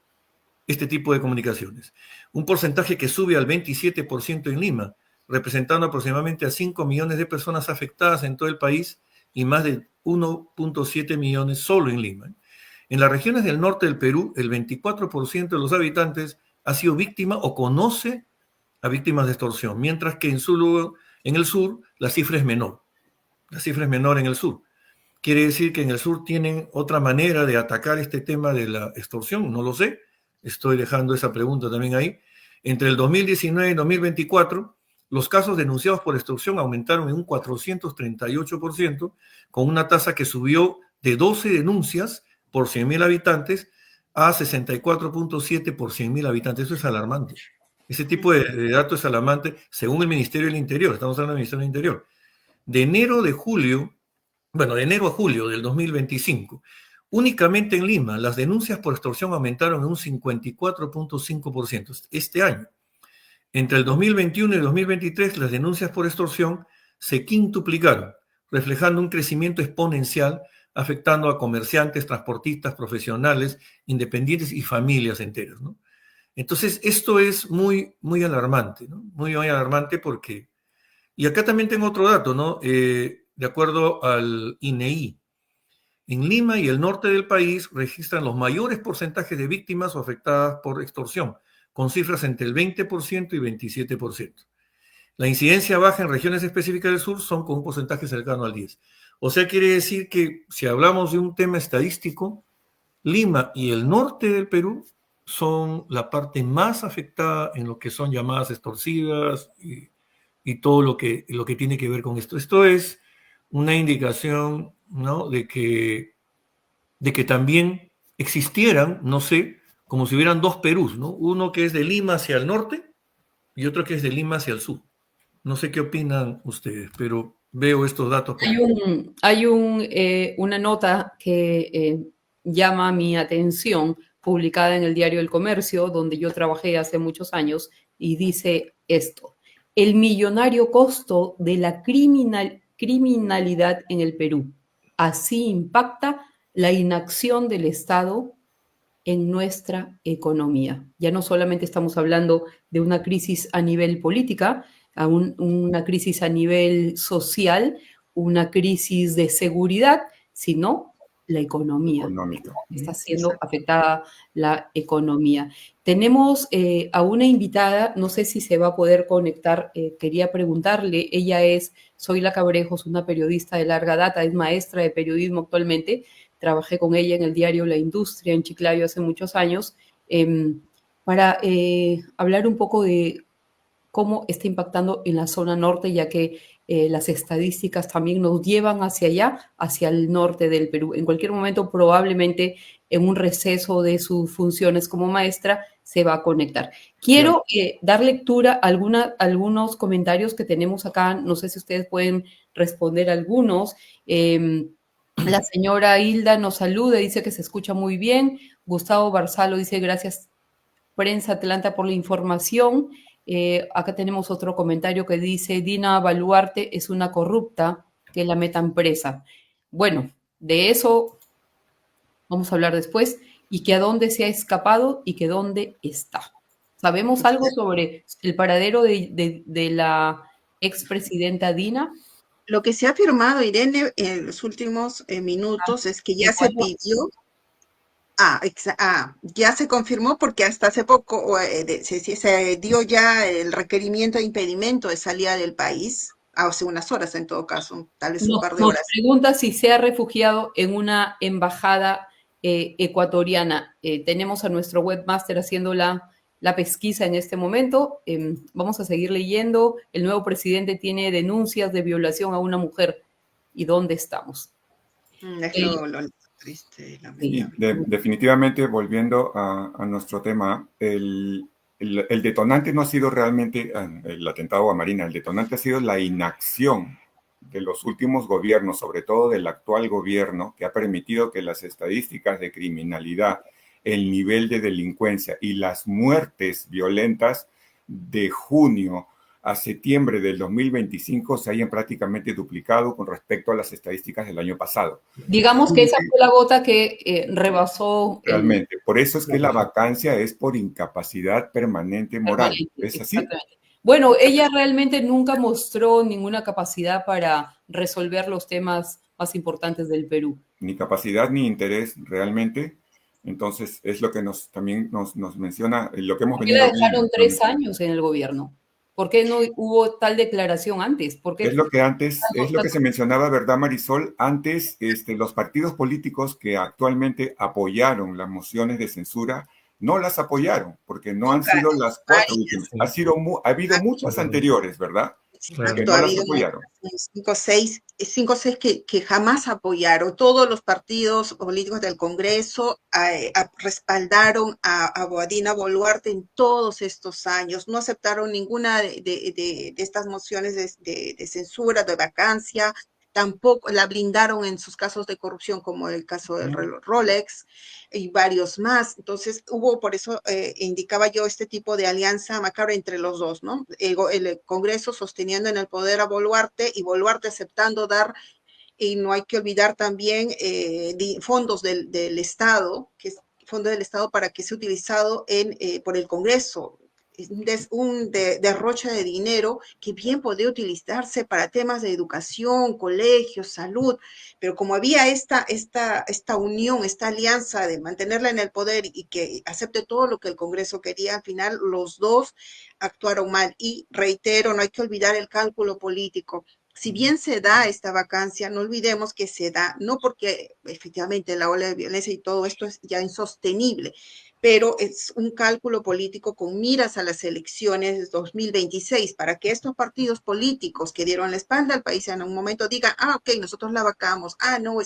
este tipo de comunicaciones. Un porcentaje que sube al 27% en Lima, representando aproximadamente a 5 millones de personas afectadas en todo el país y más de 1.7 millones solo en Lima. En las regiones del norte del Perú, el 24% de los habitantes ha sido víctima o conoce a víctimas de extorsión, mientras que en el sur la cifra es menor. La cifra es menor en el sur. ¿Quiere decir que en el sur tienen otra manera de atacar este tema de la extorsión? No lo sé. Estoy dejando esa pregunta también ahí. Entre el 2019 y 2024, los casos denunciados por extorsión aumentaron en un 438%, con una tasa que subió de 12 denuncias por 100.000 habitantes a 64.7 por 100.000 habitantes. Eso es alarmante. Ese tipo de datos es alarmante según el Ministerio del Interior. Estamos hablando del Ministerio del Interior. De enero a julio del 2025, únicamente en Lima, las denuncias por extorsión aumentaron en un 54.5% este año. Entre el 2021 y 2023, las denuncias por extorsión se quintuplicaron, reflejando un crecimiento exponencial afectando a comerciantes, transportistas, profesionales, independientes y familias enteras, ¿no? Entonces, esto es muy, muy alarmante, ¿no? Muy, muy alarmante porque... Y acá también tengo otro dato, ¿no? De acuerdo al INEI, en Lima y el norte del país registran los mayores porcentajes de víctimas o afectadas por extorsión, con cifras entre el 20% y 27%. La incidencia baja en regiones específicas del sur son con un porcentaje cercano al 10%. O sea, quiere decir que si hablamos de un tema estadístico, Lima y el norte del Perú son la parte más afectada en lo que son llamadas extorsivas y todo lo que tiene que ver con esto. Esto es una indicación, ¿no?, de que también existieran, no sé, como si hubieran dos Perús, ¿no? Uno que es de Lima hacia el norte y otro que es de Lima hacia el sur. No sé qué opinan ustedes, pero veo estos datos. Una nota que llama mi atención, publicada en el Diario El Comercio, donde yo trabajé hace muchos años, y dice esto: el millonario costo de la criminalidad en el Perú. Así impacta la inacción del Estado en nuestra economía. Ya no solamente estamos hablando de una crisis a nivel política, una crisis a nivel social, una crisis de seguridad, sino la economía. Económica. Está siendo afectada la economía. Tenemos a una invitada, no sé si se va a poder conectar, quería preguntarle, ella es Zoila Cabrejos, una periodista de larga data, es maestra de periodismo actualmente. Trabajé con ella en el diario La Industria en Chiclayo hace muchos años, para hablar un poco de cómo está impactando en la zona norte, ya que las estadísticas también nos llevan hacia allá, hacia el norte del Perú. En cualquier momento, probablemente en un receso de sus funciones como maestra, se va a conectar. Quiero dar lectura a algunos comentarios que tenemos acá. No sé si ustedes pueden responder algunos. La señora Hilda nos saluda, dice que se escucha muy bien. Gustavo Barzalo dice: gracias, Prensa Atlanta, por la información. Acá tenemos otro comentario que dice: Dina Baluarte es una corrupta, que la metan presa. Bueno, de eso vamos a hablar después, y que a dónde se ha escapado y que dónde está. ¿Sabemos algo sobre el paradero de la expresidenta Dina? Lo que se ha afirmado, Irene, en los últimos minutos es que ya se pidió, ya se confirmó, porque hasta hace poco se dio ya el requerimiento de impedimento de salida del país, hace unas horas en todo caso, tal vez un par de horas. Nos pregunta si se ha refugiado en una embajada ecuatoriana. Tenemos a nuestro webmaster haciendo la pesquisa en este momento. Vamos a seguir leyendo. El nuevo presidente tiene denuncias de violación a una mujer. ¿Y dónde estamos? Es lo triste, definitivamente, volviendo a nuestro tema, el detonante no ha sido realmente el atentado a Marina, el detonante ha sido la inacción de los últimos gobiernos, sobre todo del actual gobierno, que ha permitido que las estadísticas de criminalidad, el nivel de delincuencia y las muertes violentas de junio a septiembre del 2025 se hayan prácticamente duplicado con respecto a las estadísticas del año pasado. Digamos que esa fue la gota que rebasó. Realmente, por eso es que la vacancia es por incapacidad permanente moral. ¿Es así? Bueno, ella realmente nunca mostró ninguna capacidad para resolver los temas más importantes del Perú. Ni capacidad ni interés realmente. Entonces, es lo que también nos menciona, lo que hemos venido. ¿Por qué la dejaron 3 años en el gobierno? ¿Por qué no hubo tal declaración antes? ¿Por qué? Es lo que se mencionaba, ¿verdad, Marisol? Antes, los partidos políticos que actualmente apoyaron las mociones de censura no las apoyaron, porque no han sido las 4 últimas. Ha habido muchas anteriores, ¿verdad? Que no las apoyaron. 5 o 6 que jamás apoyaron. Todos los partidos políticos del Congreso respaldaron a Dina Boluarte en todos estos años. No aceptaron ninguna de estas mociones de censura, de vacancia. tampoco la blindaron en sus casos de corrupción, como el caso del Rolex y varios más. Entonces hubo, por eso indicaba yo este tipo de alianza macabra entre los dos, ¿no? El Congreso sosteniendo en el poder a Boluarte y Boluarte aceptando dar, y no hay que olvidar también fondos del Estado, que es fondo del Estado para que sea utilizado por el Congreso. Un derroche de dinero que bien podría utilizarse para temas de educación, colegios, salud, pero como había esta unión, esta alianza de mantenerla en el poder y que acepte todo lo que el Congreso quería, al final los dos actuaron mal. Y reitero, no hay que olvidar el cálculo político. Si bien se da esta vacancia, no olvidemos que se da, no porque efectivamente la ola de violencia y todo esto es ya insostenible, pero es un cálculo político con miras a las elecciones de 2026, para que estos partidos políticos que dieron la espalda al país en un momento digan, ok, nosotros la vacamos, no,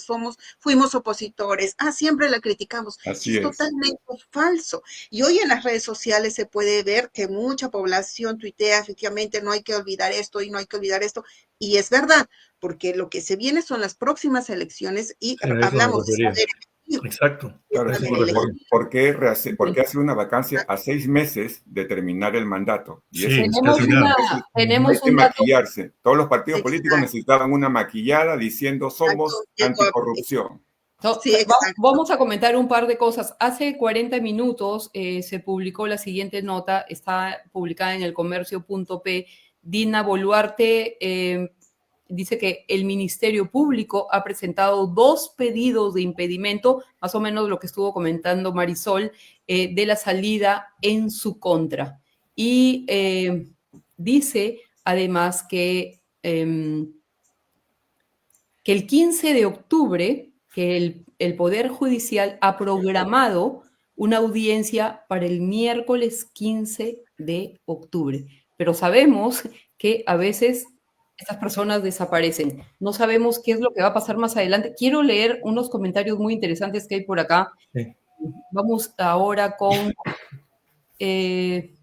fuimos opositores, siempre la criticamos. Así es totalmente falso. Y hoy en las redes sociales se puede ver que mucha población tuitea, efectivamente, no hay que olvidar esto y no hay que olvidar esto, y es verdad, porque lo que se viene son las próximas elecciones y hablamos de saber. Exacto. Claro, ¿por qué hacer una vacancia a 6 meses de terminar el mandato? Y sí, tenemos que maquillarse. Todos los partidos políticos necesitaban una maquillada diciendo somos anticorrupción. Vamos a comentar un par de cosas. Hace 40 minutos se publicó la siguiente nota, está publicada en elcomercio.p. Dina Boluarte dice que el Ministerio Público ha presentado 2 pedidos de impedimento, más o menos lo que estuvo comentando Marisol, de la salida en su contra. Y dice además que el 15 de octubre, que el Poder Judicial ha programado una audiencia para el miércoles 15 de octubre. Pero sabemos que a veces estas personas desaparecen. No sabemos qué es lo que va a pasar más adelante. Quiero leer unos comentarios muy interesantes que hay por acá. Sí. Vamos ahora con... qué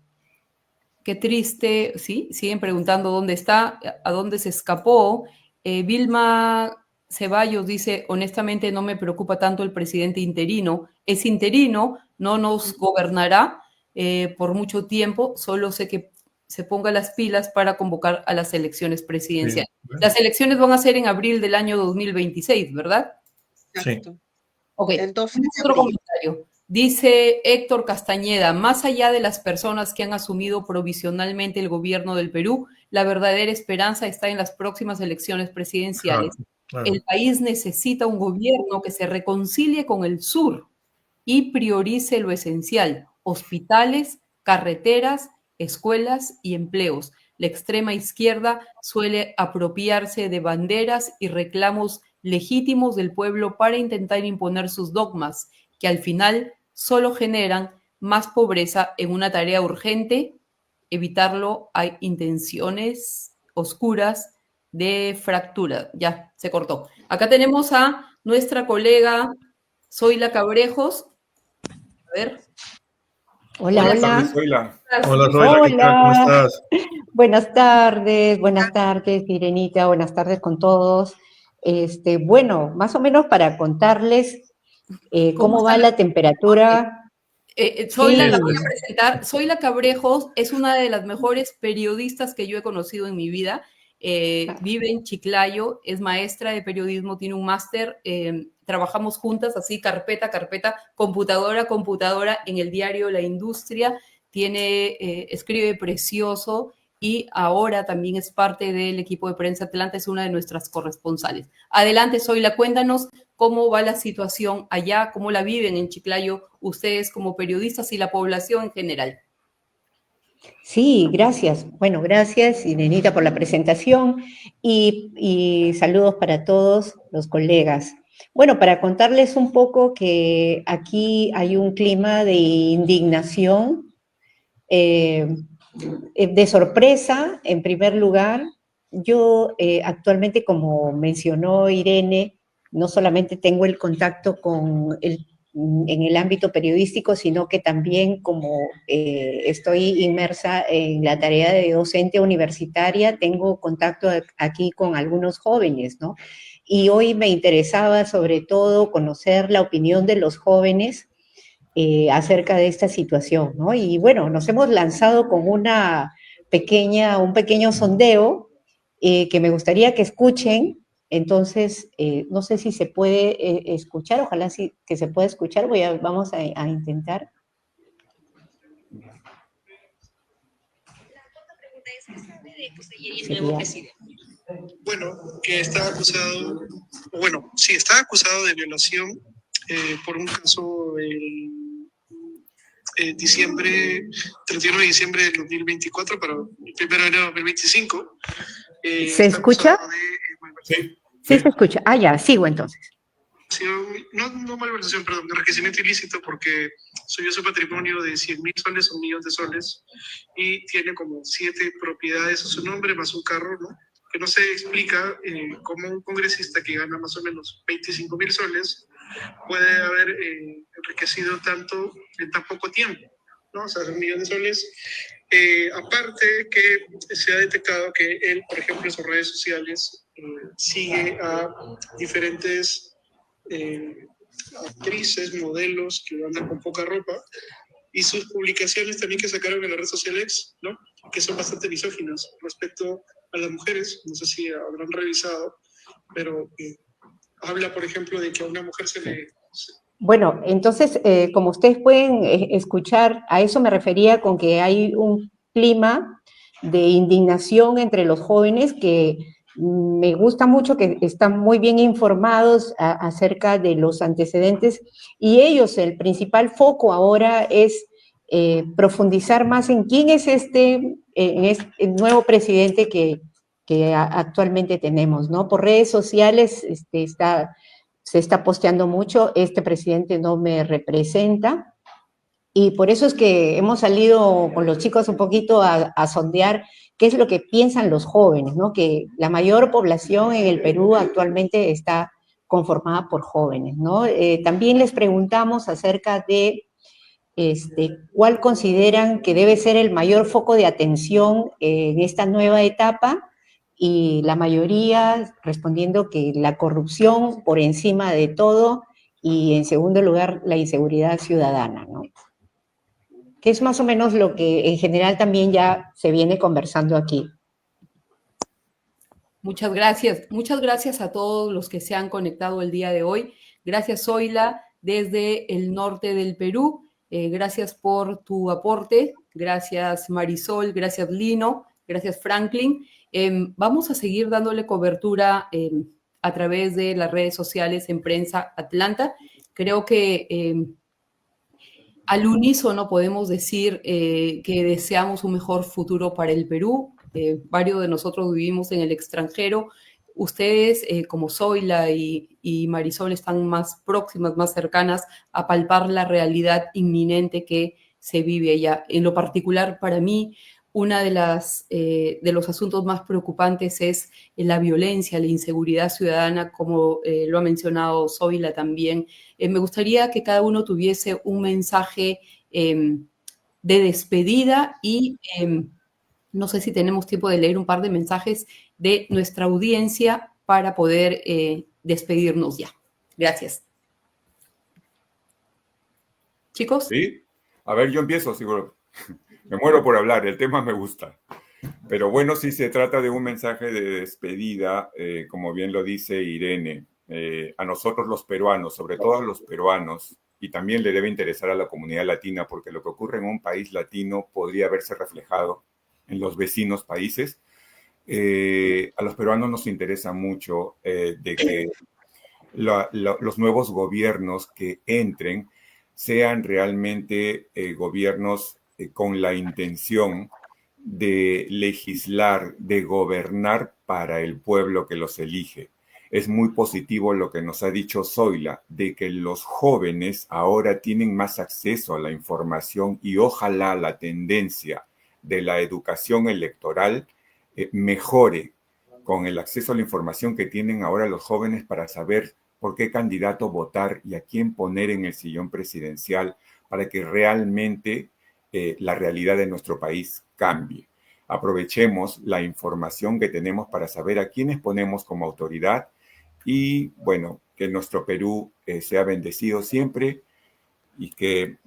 triste, ¿sí? Siguen preguntando dónde está, a dónde se escapó. Vilma Ceballos dice, honestamente no me preocupa tanto el presidente interino. Es interino, no nos gobernará por mucho tiempo, solo sé que se ponga las pilas para convocar a las elecciones presidenciales. Sí. Las elecciones van a ser en abril del año 2026, ¿verdad? Sí. Ok, entonces otro comentario. Dice Héctor Castañeda, más allá de las personas que han asumido provisionalmente el gobierno del Perú, la verdadera esperanza está en las próximas elecciones presidenciales. Claro. El país necesita un gobierno que se reconcilie con el sur y priorice lo esencial: hospitales, carreteras, escuelas y empleos. La extrema izquierda suele apropiarse de banderas y reclamos legítimos del pueblo para intentar imponer sus dogmas, que al final solo generan más pobreza en una tarea urgente. Evitarlo, hay intenciones oscuras de fractura. Ya, se cortó. Acá tenemos a nuestra colega Zoila Cabrejos. A ver. Hola, hola. Zoila. Hola, Zoila, ¿qué tal? ¿Cómo estás? Buenas tardes, Irenita, buenas tardes con todos. Bueno, más o menos para contarles cómo va la temperatura. Zoila, la voy a presentar. Zoila Cabrejos es una de las mejores periodistas que yo he conocido en mi vida. Vive en Chiclayo, es maestra de periodismo, tiene un máster, trabajamos juntas así, carpeta, computadora en el diario La Industria, escribe precioso y ahora también es parte del equipo de Prensa Atlanta, es una de nuestras corresponsales. Adelante, Zoila, cuéntanos cómo va la situación allá, cómo la viven en Chiclayo ustedes como periodistas y la población en general. Sí, gracias. Bueno, gracias, Irenita, por la presentación y saludos para todos los colegas. Bueno, para contarles un poco que aquí hay un clima de indignación, de sorpresa, en primer lugar. Yo actualmente, como mencionó Irene, no solamente tengo el contacto con en el ámbito periodístico, sino que también como estoy inmersa en la tarea de docente universitaria, tengo contacto aquí con algunos jóvenes, ¿no? Y hoy me interesaba sobre todo conocer la opinión de los jóvenes acerca de esta situación, ¿no? Y bueno, nos hemos lanzado con un pequeño sondeo que me gustaría que escuchen. Entonces, no sé si se puede escuchar, ojalá sí que se pueda escuchar, vamos a intentar. Bueno, que está acusado, bueno, sí, está acusado de violación por un caso el 31 de diciembre del 2024 para el 1 de enero de 2025. ¿Se escucha? Sí. Sí, se escucha. Ah, ya, sigo entonces. Sí, no malversación, perdón, de enriquecimiento ilícito porque subió su patrimonio de 100.000 soles a 1 millón de soles y tiene como 7 propiedades a su nombre más un carro, ¿no? Que no se explica cómo un congresista que gana más o menos 25.000 soles puede haber enriquecido tanto en tan poco tiempo, ¿no? O sea, 1 millón de soles. Aparte que se ha detectado que él, por ejemplo, en sus redes sociales sigue a diferentes actrices, modelos que andan con poca ropa y sus publicaciones también que sacaron en la red social X, ¿no? Que son bastante misóginas respecto a las mujeres, no sé si habrán revisado, pero habla, por ejemplo, de que a una mujer se le... Bueno, entonces, como ustedes pueden escuchar, a eso me refería con que hay un clima de indignación entre los jóvenes que me gusta mucho, que están muy bien informados acerca de los antecedentes y ellos, el principal foco ahora es profundizar más en quién es el nuevo presidente que actualmente tenemos, ¿no? Por redes sociales se está posteando mucho, este presidente no me representa, y por eso es que hemos salido con los chicos un poquito a sondear qué es lo que piensan los jóvenes, ¿no? Que la mayor población en el Perú actualmente está conformada por jóvenes, ¿no? También les preguntamos acerca de cuál consideran que debe ser el mayor foco de atención en esta nueva etapa, y la mayoría respondiendo que la corrupción por encima de todo, y en segundo lugar la inseguridad ciudadana, ¿no? Que es más o menos lo que en general también ya se viene conversando aquí. Muchas gracias a todos los que se han conectado el día de hoy. Gracias, Zoila, desde el norte del Perú. Gracias por tu aporte. Gracias, Marisol. Gracias, Lino. Gracias, Franklin. Vamos a seguir dándole cobertura a través de las redes sociales en Prensa Atlanta. Creo que al unísono podemos decir que deseamos un mejor futuro para el Perú. Varios de nosotros vivimos en el extranjero. Ustedes, como Zoila y Marisol, están más próximas, más cercanas a palpar la realidad inminente que se vive allá. En lo particular, para mí, una de los asuntos más preocupantes es la violencia, la inseguridad ciudadana, como lo ha mencionado Zoila también. Me gustaría que cada uno tuviese un mensaje de despedida y no sé si tenemos tiempo de leer un par de mensajes de nuestra audiencia para poder despedirnos ya. Gracias. Chicos. Sí. A ver, yo empiezo, seguro. Me muero por hablar, el tema me gusta. Pero bueno, sí se trata de un mensaje de despedida, como bien lo dice Irene, a nosotros los peruanos, sobre todo a los peruanos, y también le debe interesar a la comunidad latina, porque lo que ocurre en un país latino podría verse reflejado en los vecinos países. A los peruanos nos interesa mucho de que los nuevos gobiernos que entren sean realmente gobiernos con la intención de legislar, de gobernar para el pueblo que los elige. Es muy positivo lo que nos ha dicho Zoila, de que los jóvenes ahora tienen más acceso a la información y ojalá la tendencia de la educación electoral mejore con el acceso a la información que tienen ahora los jóvenes para saber por qué candidato votar y a quién poner en el sillón presidencial para que realmente la realidad de nuestro país cambie. Aprovechemos la información que tenemos para saber a quiénes ponemos como autoridad y, bueno, que nuestro Perú sea bendecido siempre y que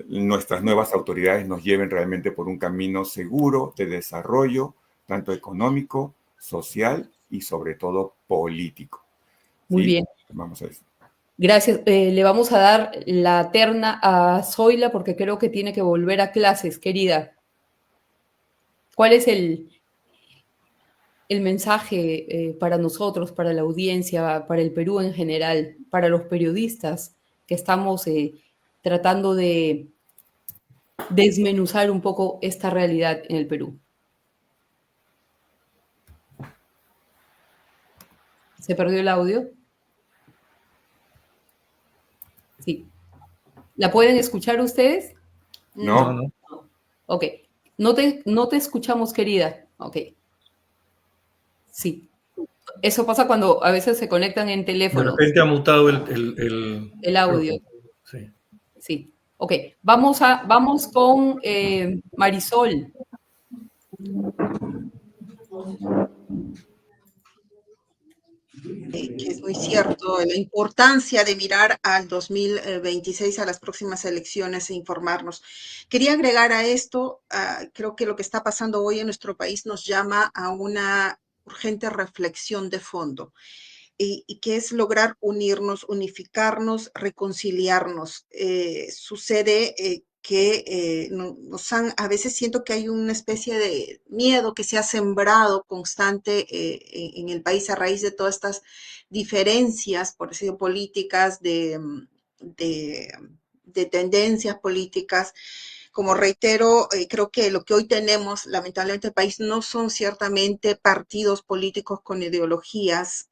nuestras nuevas autoridades nos lleven realmente por un camino seguro de desarrollo, tanto económico, social y sobre todo político. Muy ¿Sí? bien. Vamos a eso. Gracias. Le vamos a dar la terna a Zoila porque creo que tiene que volver a clases, querida. ¿Cuál es el mensaje para nosotros, para la audiencia, para el Perú en general, para los periodistas que estamos tratando de desmenuzar un poco esta realidad en el Perú? ¿Se perdió el audio? Sí. ¿La pueden escuchar ustedes? No. Ok. No te escuchamos, querida. Ok. Sí. Eso pasa cuando a veces se conectan en De teléfonos. repente ha mutado el audio. Sí. Sí. Ok. Vamos con Marisol. Que es muy cierto, la importancia de mirar al 2026, a las próximas elecciones e informarnos. Quería agregar a esto, creo que lo que está pasando hoy en nuestro país nos llama a una urgente reflexión de fondo. Y que es lograr unirnos, unificarnos, reconciliarnos. Sucede que a veces siento que hay una especie de miedo que se ha sembrado constante en el país a raíz de todas estas diferencias, por decirlo, políticas, de tendencias políticas. Como reitero, creo que lo que hoy tenemos, lamentablemente, en el país no son ciertamente partidos políticos con ideologías,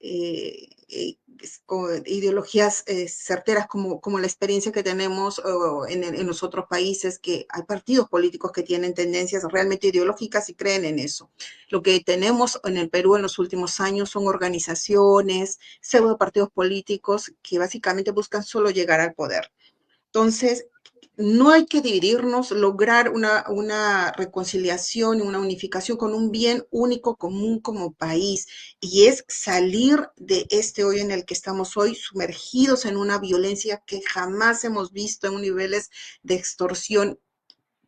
certeras como la experiencia que tenemos en los otros países, que hay partidos políticos que tienen tendencias realmente ideológicas y creen en eso. Lo que tenemos en el Perú en los últimos años son organizaciones, pseudo partidos políticos que básicamente buscan solo llegar al poder. Entonces, no hay que dividirnos, lograr una reconciliación y una unificación con un bien único común como país, y es salir de este hoyo en el que estamos hoy, sumergidos en una violencia que jamás hemos visto, en niveles de extorsión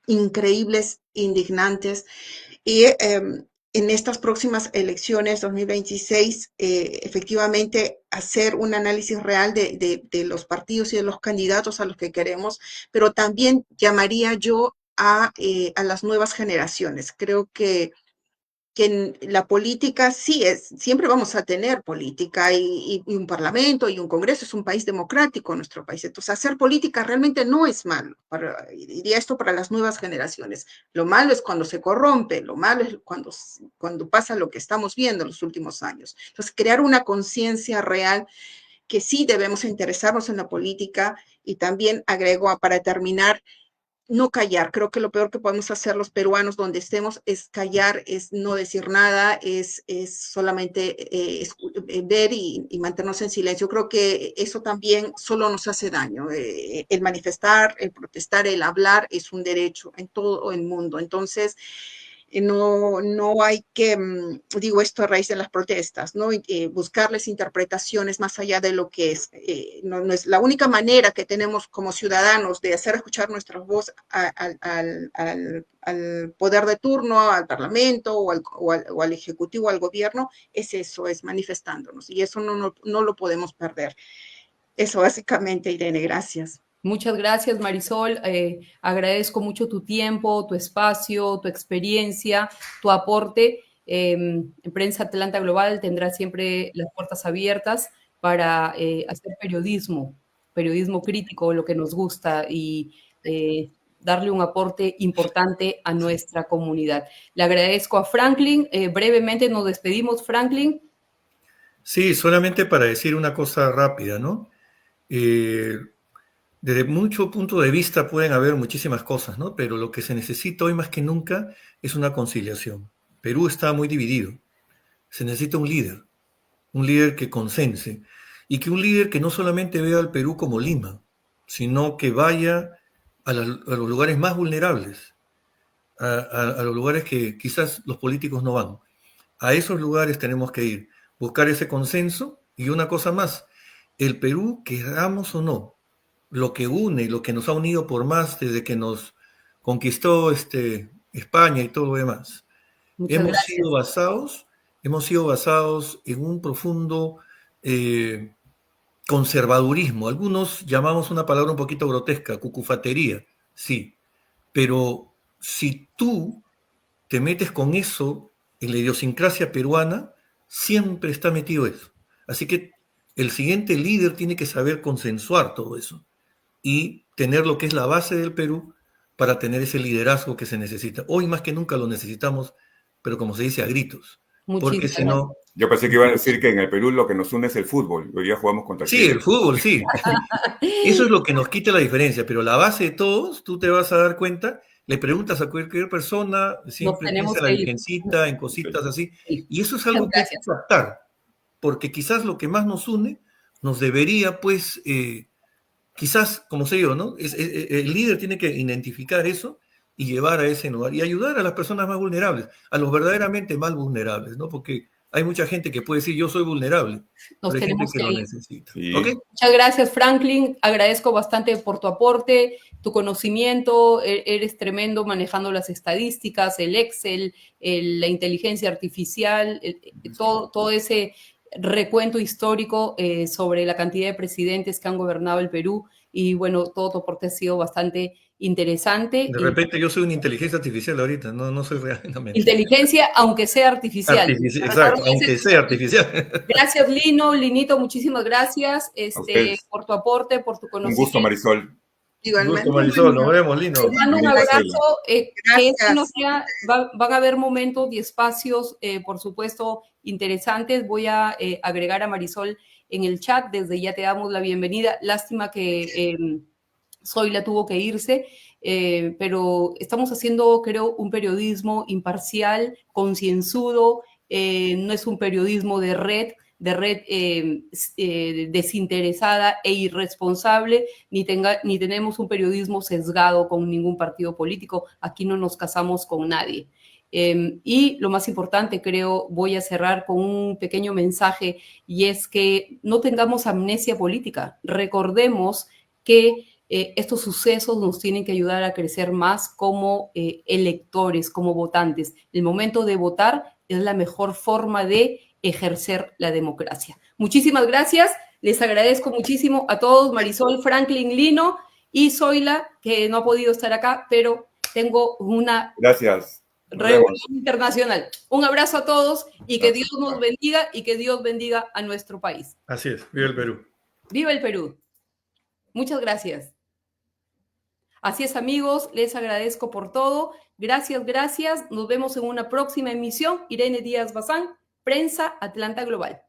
increíbles, indignantes, y en estas próximas elecciones 2026, efectivamente hacer un análisis real de los partidos y de los candidatos a los que queremos, pero también llamaría yo a las nuevas generaciones. Creo que en la política siempre vamos a tener política y un parlamento y un congreso, es un país democrático nuestro país. Entonces, hacer política realmente no es malo. Diría esto para las nuevas generaciones. Lo malo es cuando se corrompe, lo malo es cuando pasa lo que estamos viendo en los últimos años. Entonces, crear una conciencia real que sí debemos interesarnos en la política, y también agrego para terminar, no callar. Creo que lo peor que podemos hacer los peruanos donde estemos es callar, es no decir nada, es solamente ver y mantenernos en silencio. Creo que eso también solo nos hace daño. El manifestar, el protestar, el hablar es un derecho en todo el mundo. Entonces, no hay que, digo esto a raíz de las protestas, ¿no? Buscarles interpretaciones más allá de lo que es. No es la única manera que tenemos como ciudadanos de hacer escuchar nuestra voz al poder de turno, al Parlamento o al Ejecutivo, al gobierno, es eso, es manifestándonos, y eso no lo podemos perder. Eso básicamente, Irene, gracias. Muchas gracias, Marisol. Agradezco mucho tu tiempo, tu espacio, tu experiencia, tu aporte. En Prensa Atlanta Global tendrá siempre las puertas abiertas para hacer periodismo crítico, lo que nos gusta, y darle un aporte importante a nuestra comunidad. Le agradezco a Franklin. Brevemente nos despedimos, Franklin. Sí, solamente para decir una cosa rápida, ¿no? Desde mucho punto de vista pueden haber muchísimas cosas, ¿no? Pero lo que se necesita hoy más que nunca es una conciliación. Perú está muy dividido. Se necesita un líder que consense. y que un líder que no solamente vea al Perú como Lima, sino que vaya a los lugares más vulnerables, a los lugares que quizás los políticos no van. A esos lugares tenemos que ir, buscar ese consenso. Y una cosa más, el Perú, queramos o no, lo que une, lo que nos ha unido por más desde que nos conquistó España y todo lo demás, hemos sido basados en un profundo conservadurismo. Algunos llamamos una palabra un poquito grotesca, cucufatería, sí, pero si tú te metes con eso en la idiosincrasia peruana, siempre está metido eso. Así que el siguiente líder tiene que saber consensuar todo eso y tener lo que es la base del Perú para tener ese liderazgo que se necesita. Hoy más que nunca lo necesitamos, pero como se dice, a gritos. Porque si no... Yo pensé que iba a decir que en el Perú lo que nos une es el fútbol. Hoy día jugamos contra Sí, el fútbol, sí. Eso es lo que nos quita la diferencia, pero la base de todos, tú te vas a dar cuenta, le preguntas a cualquier persona, siempre piensa en la virgencita, en cositas así, y eso es algo que hay que tratar, porque quizás lo que más nos une nos debería, pues, quizás, como sé yo, ¿no? El líder tiene que identificar eso y llevar a ese lugar y ayudar a las personas más vulnerables, a los verdaderamente más vulnerables, ¿no? Porque hay mucha gente que puede decir, yo soy vulnerable, pero hay gente que lo necesita. Sí. ¿Okay? Muchas gracias, Franklin. Agradezco bastante por tu aporte, tu conocimiento. Eres tremendo manejando las estadísticas, el Excel, la inteligencia artificial, todo ese recuento histórico sobre la cantidad de presidentes que han gobernado el Perú. Y bueno, todo tu aporte ha sido bastante interesante. De repente yo soy una inteligencia artificial ahorita, no soy realmente. Inteligencia, aunque sea artificial. Exacto, aunque sea artificial. Gracias, Linito, muchísimas gracias por tu aporte, por tu conocimiento. Un gusto, Marisol. Un gusto, Marisol, nos vemos, Lino. Te mando un abrazo. Van a haber momentos y espacios, por supuesto, interesantes. Voy a agregar a Marisol en el chat, desde ya te damos la bienvenida. Lástima que Zoila tuvo que irse, pero estamos haciendo, creo, un periodismo imparcial, concienzudo, no es un periodismo de red desinteresada e irresponsable, ni tenemos un periodismo sesgado con ningún partido político. Aquí no nos casamos con nadie. Y lo más importante, creo, voy a cerrar con un pequeño mensaje, y es que no tengamos amnesia política. Recordemos que estos sucesos nos tienen que ayudar a crecer más como electores, como votantes. El momento de votar es la mejor forma de ejercer la democracia. Muchísimas gracias. Les agradezco muchísimo a todos, Marisol, Franklin, Lino y Zoila, que no ha podido estar acá, pero tengo una... Gracias. Reunión internacional. Un abrazo a todos y que Dios nos bendiga y que Dios bendiga a nuestro país. Así es, viva el Perú. Viva el Perú. Muchas gracias. Así es, amigos, les agradezco por todo. Gracias. Nos vemos en una próxima emisión. Irene Díaz Bazán, Prensa Atlanta Global.